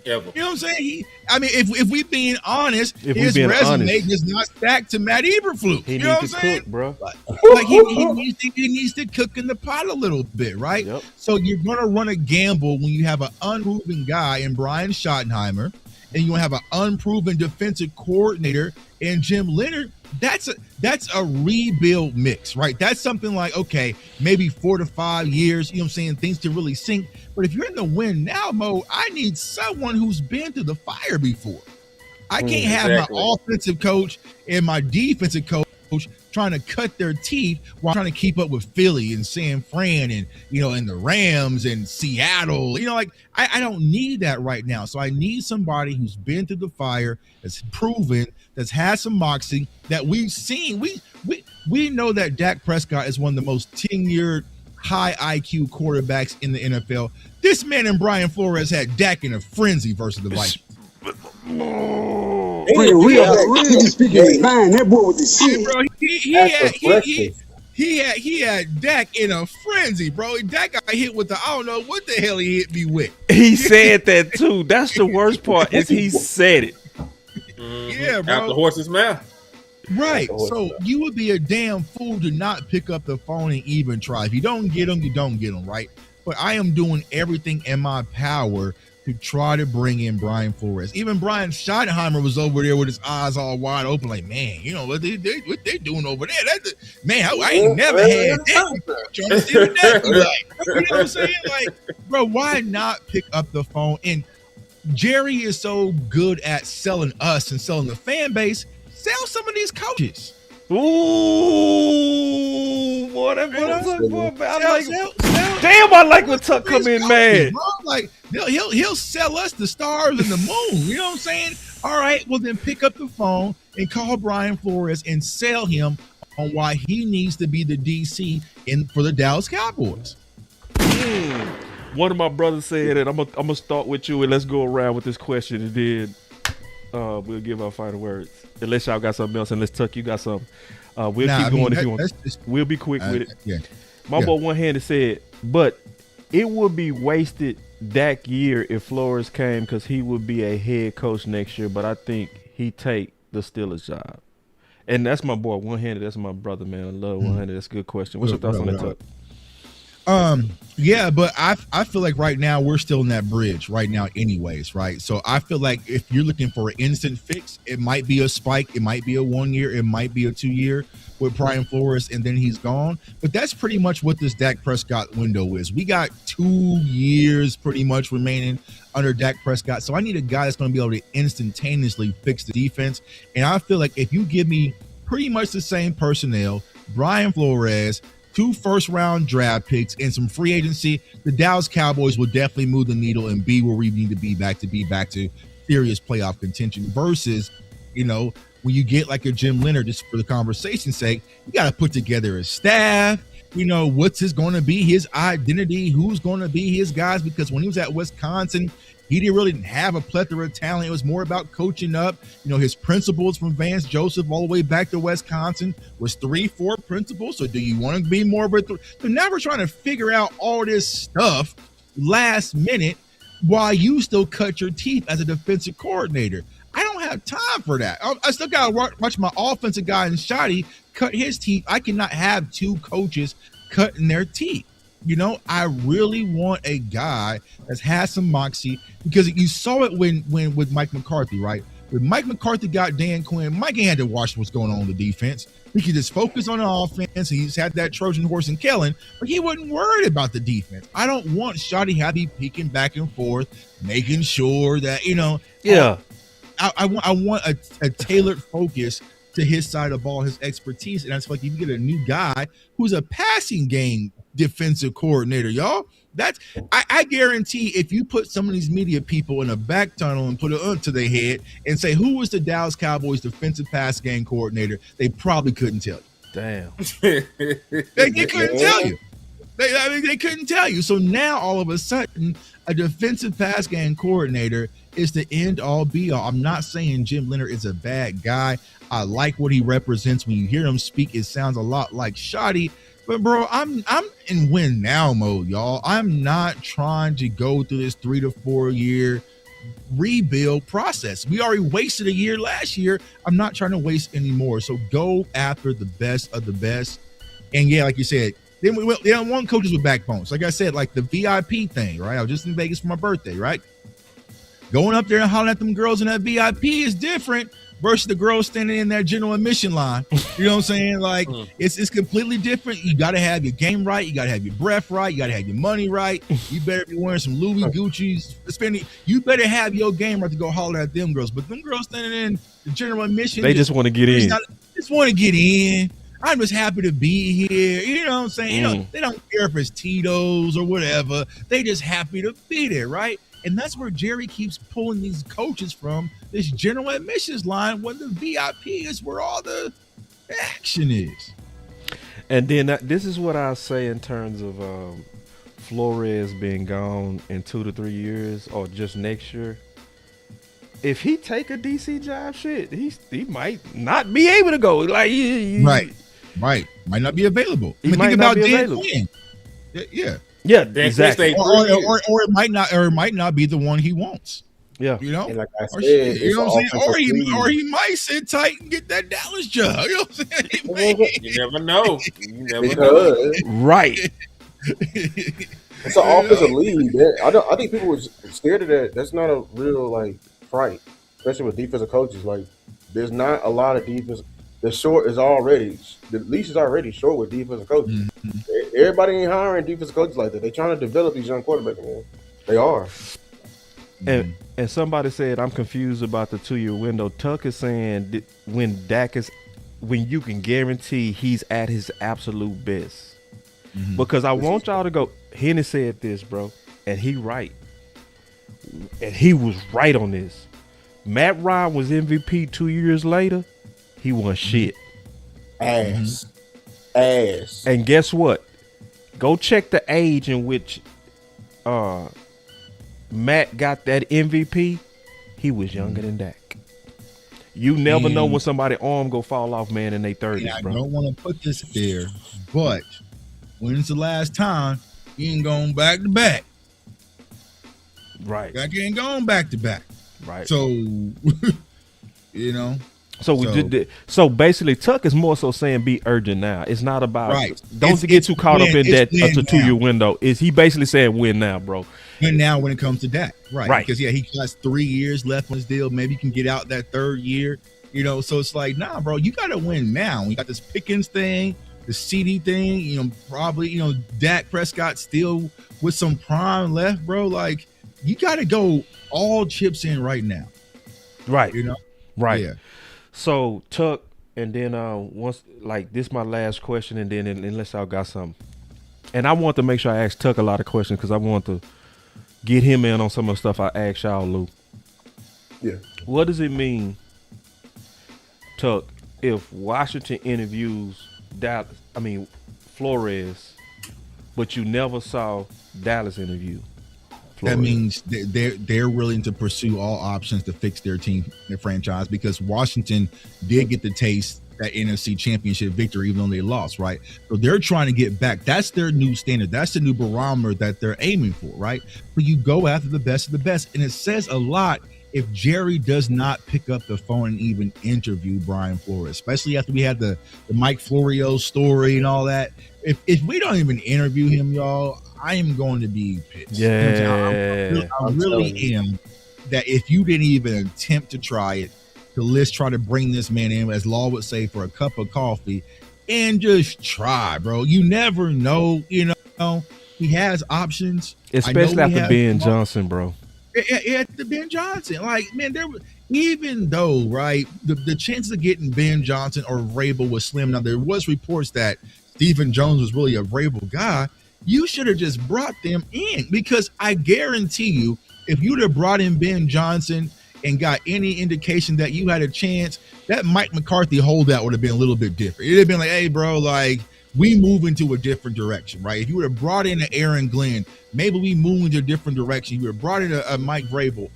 B: Ever.
H: You know what I'm saying? If we being honest,
A: If we
H: his
A: being
H: resume
A: honest.
H: does not stack to Matt Eberflus.
A: He
H: You know what I'm
A: needs to
H: saying?
A: cook, bro.
H: Like he needs to cook in the pot a little bit, right?
A: Yep.
H: So you're gonna run a gamble when you have an unproven guy in Brian Schottenheimer, and you have an unproven defensive coordinator in Jim Leonhard. That's a rebuild mix, right? That's something like, okay, maybe 4 to 5 years, you know what I'm saying, things to really sink. But if you're in the win now mode, I need someone who's been through the fire before. I can't have my offensive coach and my defensive coach trying to cut their teeth while trying to keep up with Philly and San Fran and, and the Rams and Seattle. I don't need that right now. So I need somebody who's been through the fire, that's proven, that's had some moxie, that we've seen. We know that Dak Prescott is one of the most tenured, high IQ quarterbacks in the NFL. This man and Brian Flores had Dak in a frenzy versus the Vikings.
I: Speaking his mind, that boy with the shit.
H: Bro, he had Dak in a frenzy, bro. Dak got hit with I don't know what the hell he hit me with.
A: He said that too. That's the worst part is he said it.
H: Yeah, bro.
B: Out the horse's mouth.
H: Right. So you would be a damn fool to not pick up the phone and even try. If you don't get them, you don't get them, right? But I am doing everything in my power to try to bring in Brian Flores. Even Brian Schottenheimer was over there with his eyes all wide open, like, man, what they doing over there? Man, I ain't never had that. Trying to see what that be like. You know what I'm saying? Like, bro, why not pick up the phone? And Jerry is so good at selling us and selling the fan base. Sell some of these coaches.
A: Ooh, boy, that damn, I like when Tuck come in mad.
H: Bro. Like he'll sell us the stars and the moon. You know what I'm saying? All right, well then pick up the phone and call Brian Flores and sell him on why he needs to be the DC for the Dallas Cowboys.
A: One of my brothers said it. I'm gonna start with you and let's go around with this question and then we'll give our final words. Unless y'all got something else, unless Tuck, you got something. We'll keep going if you want. We'll be quick with it.
H: Yeah.
A: My boy one-handed said, but it would be wasted Dak year if Flores came because he would be a head coach next year, but I think he take the Steelers job. And that's my boy one-handed. That's my brother, man. I love one-handed. That's a good question. What's your thoughts on that, Tuck?
H: Yeah, but I feel like right now we're still in that bridge right now anyways, right? So I feel like if you're looking for an instant fix, it might be a spike, it might be a 1 year, it might be a 2 year with Brian Flores and then he's gone. But that's pretty much what this Dak Prescott window is. We got 2 years pretty much remaining under Dak Prescott. So I need a guy that's going to be able to instantaneously fix the defense. And I feel like if you give me pretty much the same personnel, Brian Flores, 2 first-round draft picks, and some free agency, the Dallas Cowboys will definitely move the needle and be where we need to be back to serious playoff contention versus, when you get like a Jim Leonhard, just for the conversation's sake, you got to put together a staff. What's going to be his identity? Who's going to be his guys? Because when he was at Wisconsin, he didn't have a plethora of talent. It was more about coaching up. His principles from Vance Joseph all the way back to Wisconsin was 3-4 principles. So do you want to be more of a So now we're trying to figure out all this stuff last minute while you still cut your teeth as a defensive coordinator. I don't have time for that. I still got to watch my offensive guy in Shoddy cut his teeth. I cannot have 2 coaches cutting their teeth. I really want a guy that's had some moxie because you saw it when with Mike McCarthy, right? When Mike McCarthy got Dan Quinn, Mike ain't had to watch what's going on the defense. He could just focus on the offense. He's had that Trojan horse in Kellen, but he wasn't worried about the defense. I don't want Shoddy Happy peeking back and forth, making sure that,
A: Yeah.
H: I want a tailored focus to his side of the ball, his expertise. And I feel like you can get a new guy who's a passing game defensive coordinator, y'all. I guarantee if you put some of these media people in a back tunnel and put it to their head and say, who was the Dallas Cowboys defensive pass game coordinator, they probably couldn't tell you.
A: Damn.
H: They couldn't tell you. They couldn't tell you. So now all of a sudden, a defensive pass game coordinator is the end all be all. I'm not saying Jim Leonhard is a bad guy. I like what he represents. When you hear him speak, it sounds a lot like Shoddy. But bro, I'm in win now mode, y'all. I'm not trying to go through this 3 to 4 year rebuild process. We already wasted a year last year. I'm not trying to waste anymore. So go after the best of the best. And yeah, like you said, they don't want coaches with backbones. Like I said, like the VIP thing, right? I was just in Vegas for my birthday, right? Going up there and hollering at them girls in that VIP is different versus the girls standing in that general admission line. You know what I'm saying? Like it's completely different. You got to have your game right. You got to have your breath right. You got to have your money right. You better be wearing some Louis Gucci's. You better have your game right to go holler at them girls. But them girls standing in the general admission,
A: they just want to get in.
H: Just want to get in. I'm just happy to be here. You know what I'm saying? You know, they don't care if it's Tito's or whatever. They just happy to be there, right? And that's where Jerry keeps pulling these coaches from, this general admissions line, when the VIP is where all the action is.
A: And then this is what I say in terms of Flores being gone in 2 to 3 years or just next year. If he take a DC job, shit, he might not be able to go. Like
H: Right. Might not be available.
A: He might not be available. Yeah, exactly.
H: Or it might not be the one he wants.
A: Yeah,
C: and like I said,
H: you know what I'm saying? Or he might sit tight and get that Dallas job. You know what I'm saying?
B: You never know. Know.
A: Right.
C: It's an offensive league. I think people were scared of that. That's not a real fright, especially with defensive coaches. Like, there's not a lot of defense. The leash is already short with defensive coaches. Mm-hmm. Everybody ain't hiring defensive coaches like that. They're trying to develop these young quarterbacks, man. They are.
A: And somebody said, I'm confused about the 2-year window. Tuck is saying when you can guarantee he's at his absolute best. Mm-hmm. Because I want y'all to go. Henny said this, bro, and he right. And he was right on this. Matt Ryan was MVP 2 years later. He won shit.
C: Ass.
A: And guess what? Go check the age in which Matt got that MVP. He was younger than Dak. You never know when somebody's arm go fall off, man, in their 30s, bro.
H: I don't want to put this there, but when's the last time he ain't going back to back?
A: Right.
H: Dak ain't going back to back.
A: Right.
H: So, you know.
A: So basically, Tuck is more so saying be urgent now. It's not about don't get too caught up in that 2-year window. Is he basically saying win now, bro?
H: Win now when it comes to Dak, right? Because he has 3 years left on his deal. Maybe he can get out that 3rd year. You know, so it's like, nah, bro, you got to win now. You got this Pickens thing, the CD thing. You know, probably Dak Prescott still with some prime left, bro. Like, you got to go all chips in right now.
A: Right.
H: You know.
A: Right.
H: Yeah.
A: So Tuck, and then once this is my last question, and then unless y'all got something, and I want to make sure I ask Tuck a lot of questions because I want to get him in on some of the stuff I asked y'all, Lou.
C: Yeah.
A: What does it mean, Tuck, if Washington interviews Flores, but you never saw Dallas interview?
H: That means they're willing to pursue all options to fix their team, their franchise, because Washington did get the taste that NFC Championship victory, even though they lost, right? So they're trying to get back. That's their new standard. That's the new barometer that they're aiming for, right? But you go after the best of the best, and it says a lot if Jerry does not pick up the phone and even interview Brian Flores, especially after we had the Mike Florio story and all that. If we don't even interview him, y'all, I am going to be pissed.
A: Yeah,
H: I really am. That if you didn't even attempt to try it, let's try to bring this man in, as Law would say, for a cup of coffee, and just try, bro. You never know. You know, he has options,
A: especially after Ben Johnson, bro.
H: After Ben Johnson, like, man, even though the chances of getting Ben Johnson or Vrabel was slim. Now there was reports that Stephen Jones was really a Vrabel guy. You should have just brought them in, because I guarantee you, if you'd have brought in Ben Johnson and got any indication that you had a chance, that Mike McCarthy holdout would have been a little bit different. It'd have been like, hey, bro, like, we move into a different direction, right? If you would have brought in an Aaron Glenn, maybe we move into a different direction. You would have brought in a Mike Vrabel.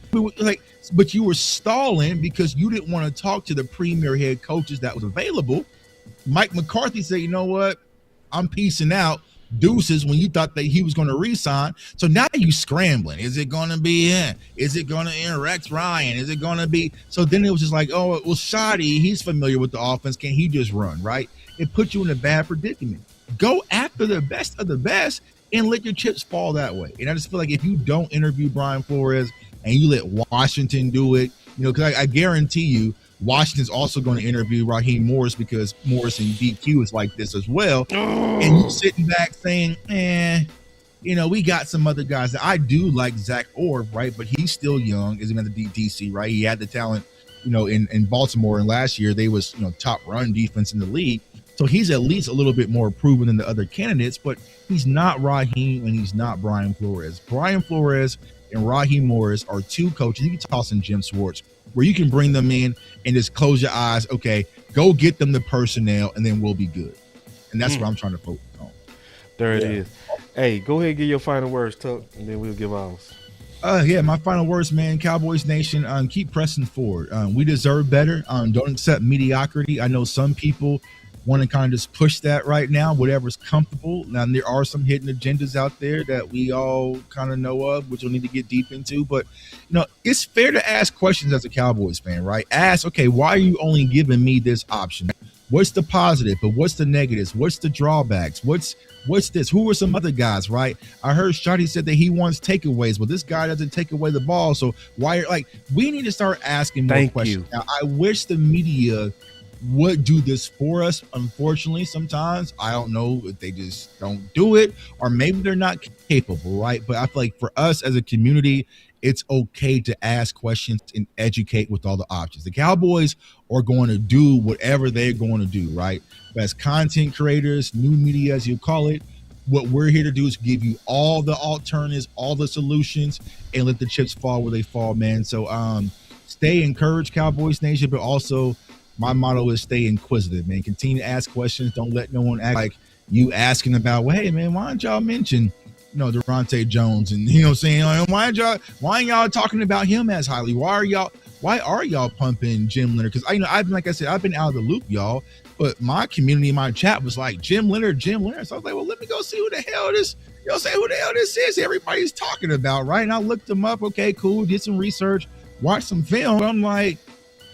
H: But you were stalling because you didn't want to talk to the premier head coaches that was available. Mike McCarthy said, you know what? I'm peacing out. deuces when you thought that he was going to re-sign. So now you scrambling. Is it going to be him? Is it going to interact Ryan? Is it going to be? So then it was just like, oh, well, Shoddy, he's familiar with the offense. Can he just run, right? It puts you in a bad predicament. Go after the best of the best and let your chips fall that way. And I just feel like if you don't interview Brian Flores and you let Washington do it, because I guarantee you, Washington's also going to interview Raheem Morris because Morris and DQ is like this as well. And you sitting back saying, we got some other guys that I do like Zach Orr, right? But he's still young, isn't at the DC, right? He had the talent, in Baltimore, and last year they was, top run defense in the league. So he's at least a little bit more proven than the other candidates, but he's not Raheem and he's not Brian Flores. Brian Flores and Raheem Morris are two coaches. You can toss in Jim Schwartz, where you can bring them in and just close your eyes. Okay, go get them the personnel, and then we'll be good. And that's what I'm trying to focus on.
A: There it is. Hey, go ahead and give your final words, Tuck, and then we'll give ours.
H: My final words, man. Cowboys Nation, keep pressing forward. We deserve better. Don't accept mediocrity. I know some people want to kind of just push that right now, whatever's comfortable. Now, there are some hidden agendas out there that we all kind of know of, which we'll need to get deep into. But, it's fair to ask questions as a Cowboys fan, right? Ask, okay, why are you only giving me this option? What's the positive, but what's the negatives? What's the drawbacks? What's this? Who are some other guys, right? I heard Shotty said that he wants takeaways. Well, this guy doesn't take away the ball. So why, we need to start asking more questions. Now, I wish the media would do this for us. Unfortunately, sometimes I don't know if they just don't do it, or maybe they're not capable, right? But I feel like for us as a community, it's okay to ask questions and educate with all the options. The Cowboys are going to do whatever they're going to do, right? But as content creators, new media, as you call it, what we're here to do is give you all the alternatives, all the solutions, and let the chips fall where they fall, man. So stay encouraged, Cowboys Nation, but also my motto is stay inquisitive, man. Continue to ask questions. Don't let no one act like you asking about, well, hey, man, why don't y'all mention, Durante Jones? And, what I'm saying? Why ain't y'all talking about him as highly? Why are y'all pumping Jim Leonhard? Because, I've been out of the loop, y'all. But my community, my chat was like, Jim Leonhard. So I was like, well, let me go see who the hell this is everybody's talking about, right? And I looked him up. Okay, cool. Did some research. Watched some film. I'm like,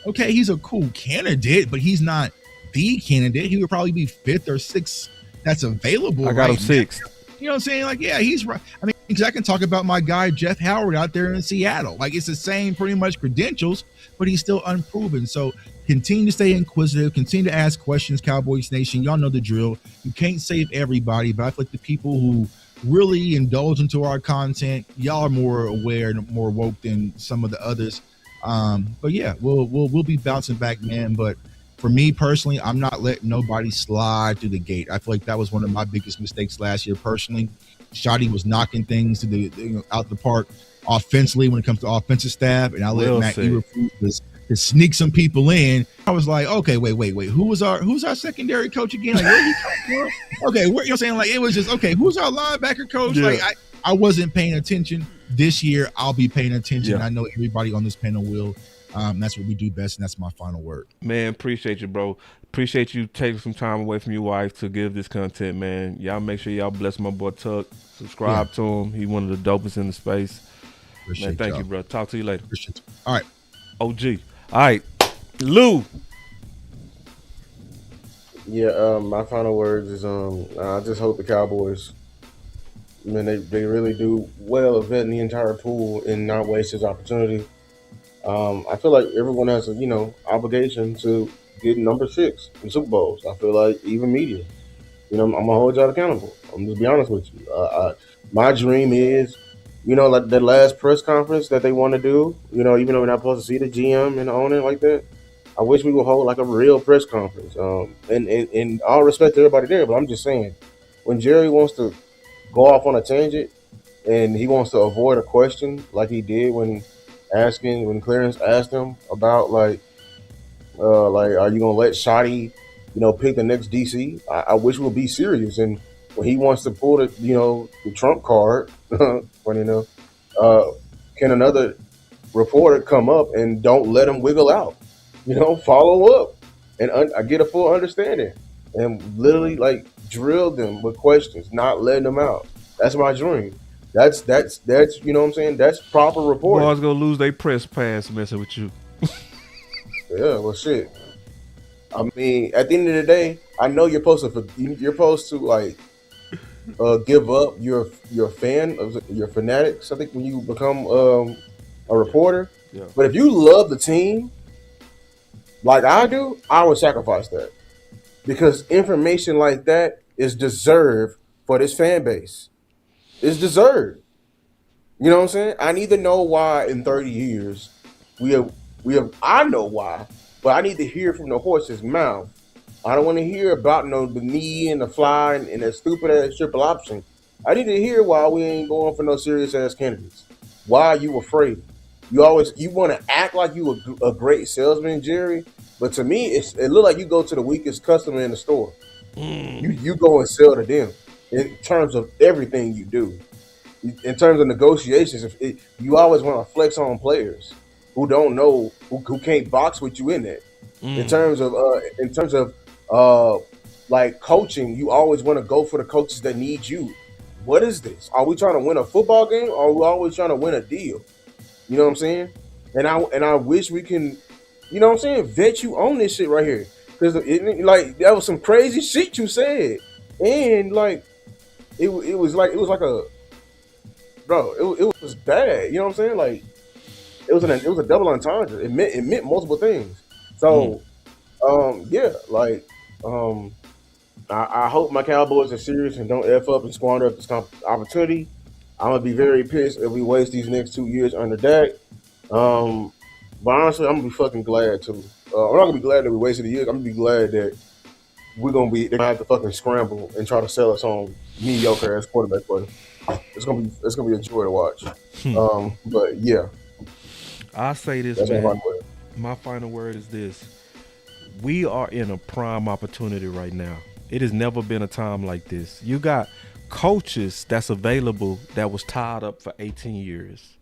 H: okay, he's a cool candidate, but he's not the candidate. He would probably be fifth or sixth that's available.
A: I got him sixth.
H: You know what I'm saying? Like, yeah, he's right. I mean, because I can talk about my guy, Jeff Howard, out there in Seattle. Like, it's the same pretty much credentials, but he's still unproven. So continue to stay inquisitive, continue to ask questions, Cowboys Nation. Y'all know the drill. You can't save everybody, but I feel like the people who really indulge into our content, y'all are more aware and more woke than some of the others. But yeah, we'll be bouncing back, man. But for me personally, I'm not letting nobody slide through the gate. I feel like that was one of my biggest mistakes last year. Personally, Shotty was knocking things to out the park offensively when it comes to offensive staff, and I let Matt Eberflus to sneak some people in. I was like, okay, wait, who's our secondary coach again? Like, where he come from? Okay, you know what I'm saying? Like, it was just okay. Who's our linebacker coach? Yeah. Like, I wasn't paying attention. This year, I'll be paying attention. Yeah. I know everybody on this panel will. That's what we do best, and that's my final word.
A: Man, appreciate you, bro. Appreciate you taking some time away from your wife to give this content, man. Y'all make sure y'all bless my boy Tuck. Subscribe to him. He one of the dopest in the space.
H: Appreciate
A: man, thank you, bro. Talk to you later.
H: Appreciate you. All right.
A: OG. All right. Lou.
C: Yeah, my final words is I just hope the Cowboys, they really do well vetting the entire pool and not waste his opportunity. I feel like everyone has a obligation to get number 6 in Super Bowls. I feel like even media, I'm gonna hold y'all accountable. I'm just be honest with you. My dream is, like that last press conference that they want to do. Even though we're not supposed to see the GM and the owner like that, I wish we would hold like a real press conference. And all respect to everybody there, but I'm just saying, when Jerry wants to go off on a tangent and he wants to avoid a question like he did when Clarence asked him about like are you gonna let Shotty, pick the next DC? I wish we'll be serious. And when he wants to pull the Trump card, funny enough, can another reporter come up and don't let him wiggle out? Follow up and I get a full understanding and literally like drill them with questions, not letting them out. That's my dream. That's you know what I'm saying? That's proper reporting.
A: Boys gonna lose their press pass messing with you.
C: Yeah, well, shit. I mean, at the end of the day, I know you're supposed to like give up your fan of your fanatics. I think when you become a reporter,
A: Yeah.
C: but if you love the team like I do, I would sacrifice that because information like that is deserved for this fan base. It's deserved. You know what I'm saying? I need to know why in 30 years we have. I know why, but I need to hear from the horse's mouth. I don't want to hear about the knee and the fly and that stupid ass triple option. I need to hear why we ain't going for no serious ass candidates. Why are you afraid? You want to act like you a great salesman, Jerry, but to me it look like you go to the weakest customer in the store. You go and sell to them in terms of everything you do. In terms of negotiations, you always want to flex on players who don't know, who can't box with you in it. In terms of like coaching, you always want to go for the coaches that need you. What is this? Are we trying to win a football game, or are we always trying to win a deal? You know what I'm saying? And I wish we can, you know what I'm saying, vet you on this shit right here, because like that was some crazy shit you said, and like it was like a bro, it was bad. You know what I'm saying? Like it was a double entendre. It meant multiple things. So I hope my Cowboys are serious and don't F up and squander up this opportunity. I'm gonna be very pissed if we waste these next 2 years under Dak. But honestly, I'm gonna be fucking glad too. I'm not gonna be glad that we wasted a year. I'm gonna be glad that they're gonna have to fucking scramble and try to sell us on mediocre ass quarterback play. It's gonna be a joy to watch. But yeah,
A: I say this,
C: that's
A: man.
C: my
A: My final word is this: we are in a prime opportunity right now. It has never been a time like this. You got coaches that's available that was tied up for 18 years.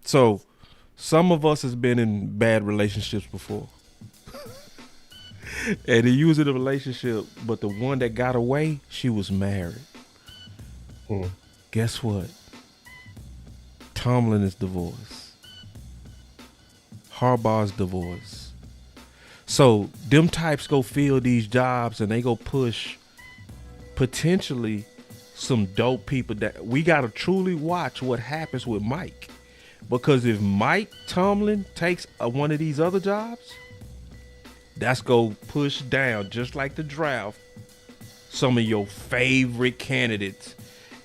A: So some of us has been in bad relationships before. And they use it in a relationship, but the one that got away, she was married. Guess what? Tomlin is divorced. Harbaugh's divorced. So them types go fill these jobs and they go push potentially some dope people that we got to truly watch what happens with Mike. Because if Mike Tomlin takes one of these other jobs, that's go push down, just like the draft, some of your favorite candidates,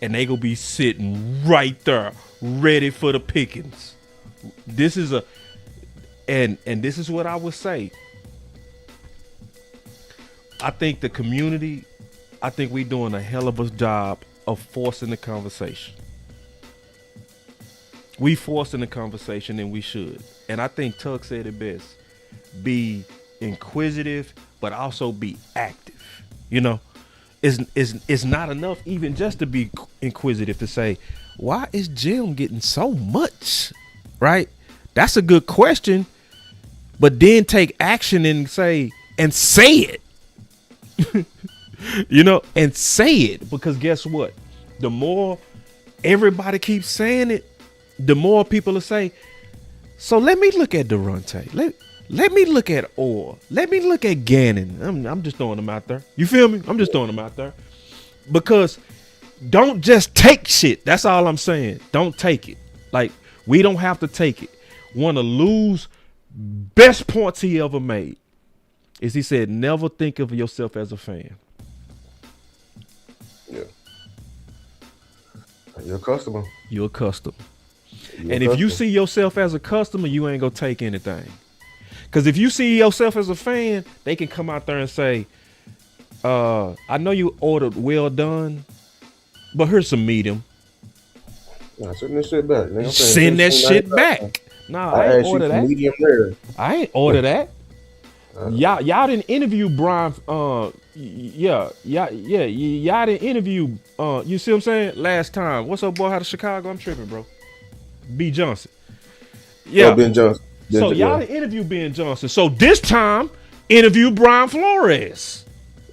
A: and they gonna be sitting right there ready for the pickings. This is and this is what I would say. I think the community, I think we doing a hell of a job of forcing the conversation. We forcing the conversation, and we should. And I think Tuck said it best. Be inquisitive, but also be active. You know, it's not enough even just to be inquisitive to say, why is Jim getting so much? Right? That's a good question. But then take action and say it. You know, and say it, because guess what? The more everybody keeps saying it, the more people will say, so let me look at Durante. Let me look at Orr. Let me look at Gannon. I'm just throwing them out there. You feel me? I'm just throwing them out there. Because don't just take shit. That's all I'm saying. Don't take it. Like, we don't have to take it. One of Lou's best points he ever made is he said, never think of yourself as a fan.
C: Yeah. You're a customer.
A: You're a customer.
C: You're
A: and
C: a
A: if you
C: customer.
A: see yourself as a customer, you ain't gonna take anything. Because if you see yourself as a fan, they can come out there and say, I know you ordered well done, but here's some medium.
C: Nah, send that shit back. Man.
A: Send that shit back. Nah, I ain't order that.
C: Medium rare.
A: I ain't order that. Y'all didn't interview Brian. Y'all didn't interview. You see what I'm saying? Last time, what's up, boy? How to Chicago? I'm tripping, bro. B. Johnson. Yeah,
C: Oh, Ben Johnson.
A: So y'all didn't interview Ben Johnson. So this time, interview Brian Flores.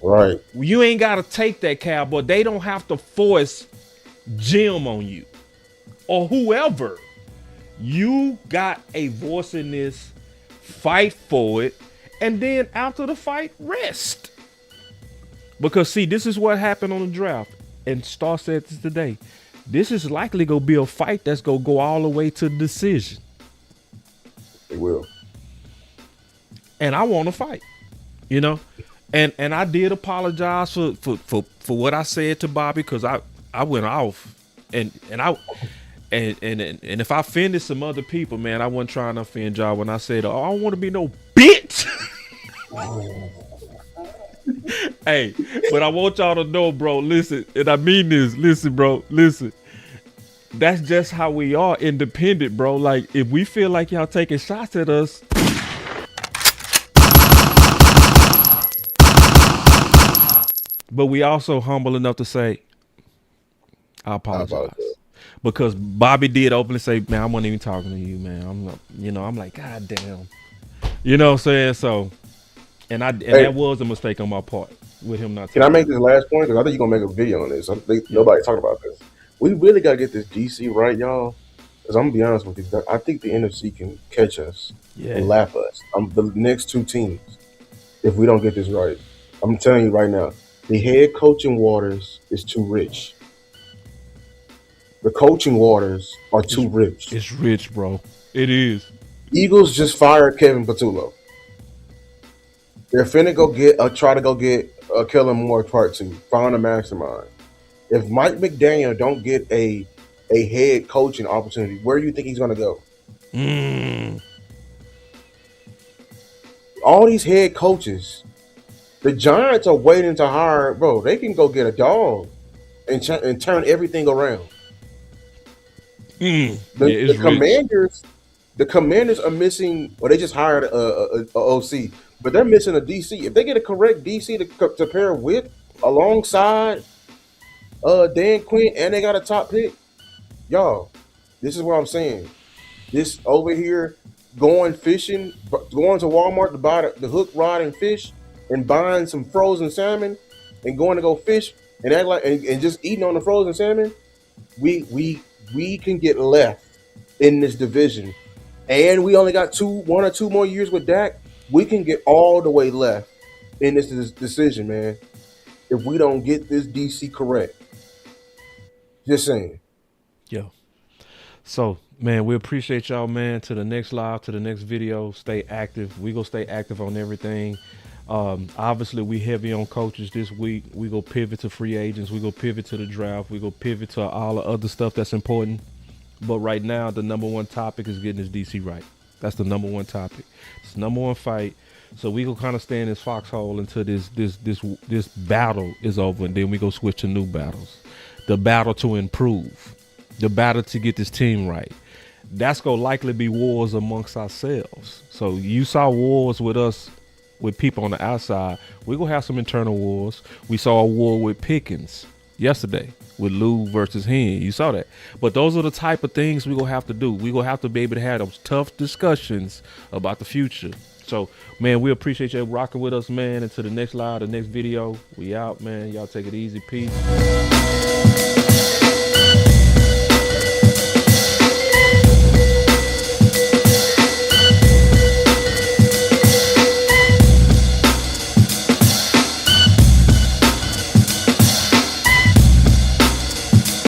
C: Right.
A: You ain't got to take that, Cowboy. They don't have to force Jim on you or whoever. You got a voice in this. Fight for it. And then after the fight, rest. Because, see, this is what happened on the draft. And Star said this today. This is likely going to be a fight that's going to go all the way to decision.
C: It will.
A: And I want to fight, you know? And I did apologize for what I said to Bobby, because I went off. And if I offended some other people, man, I wasn't trying to offend y'all when I said, oh, I don't want to be no bitch. Hey, but I want y'all to know, bro, listen, and I mean this, listen, bro, listen. That's just how we are, independent, bro. Like, if we feel like y'all taking shots at us, but we also humble enough to say, I apologize. Because Bobby did openly say, man, I wasn't even talking to you, man. I'm not, you know, I'm like, God damn. You know what I'm saying? So, and that was a mistake on my part with him not.
C: Can I make this last point? Because I think you're going to make a video on this. I think nobody talked about this. We really got to get this DC right, y'all. Because I'm going to be honest with you. I think the NFC can catch us and laugh us. The next two teams, if we don't get this right. I'm telling you right now, the head coaching waters is too rich. The coaching waters are too rich.
A: It's rich, bro. It is.
C: Eagles just fired Kevin Patullo. They're finna try to go get Kellen Moore Part 2. Find a mastermind. If Mike McDaniel don't get a head coaching opportunity, where do you think he's gonna go? All these head coaches, the Giants are waiting to hire, bro. They can go get a dog and turn everything around. The Commanders are missing. Well, they just hired a OC, but they're missing a DC. If they get a correct DC to pair with alongside Dan Quinn, and they got a top pick, y'all, this is what I'm saying. This over here, going fishing, going to Walmart to buy the hook, rod, and fish, and buying some frozen salmon, and going to go fish and act like and just eating on the frozen salmon. We can get left in this division, and we only got 1 or 2 more years with Dak. We can get all the way left in this decision, man, if we don't get this DC correct. Just saying.
A: Yo. So, man, we appreciate y'all, man. To the next live, to the next video. Stay active. We gonna stay active on everything. Obviously, we heavy on coaches this week. We go pivot to free agents. We go pivot to the draft. We go pivot to all the other stuff that's important. But right now, the number one topic is getting this DC right. That's the number one topic. It's the number one fight. So we go kind of stay in this foxhole until this battle is over, and then we go switch to new battles. The battle to improve. The battle to get this team right. That's gonna likely be wars amongst ourselves. So you saw wars with us, with people on the outside. We're gonna have some internal wars. We saw a war with Pickens yesterday with Lou versus Hen. You saw that. But those are the type of things we're gonna have to do. We're gonna have to be able to have those tough discussions about the future. So, man, we appreciate you rocking with us, man. Until the next live, the next video. We out, man. Y'all take it easy. Peace.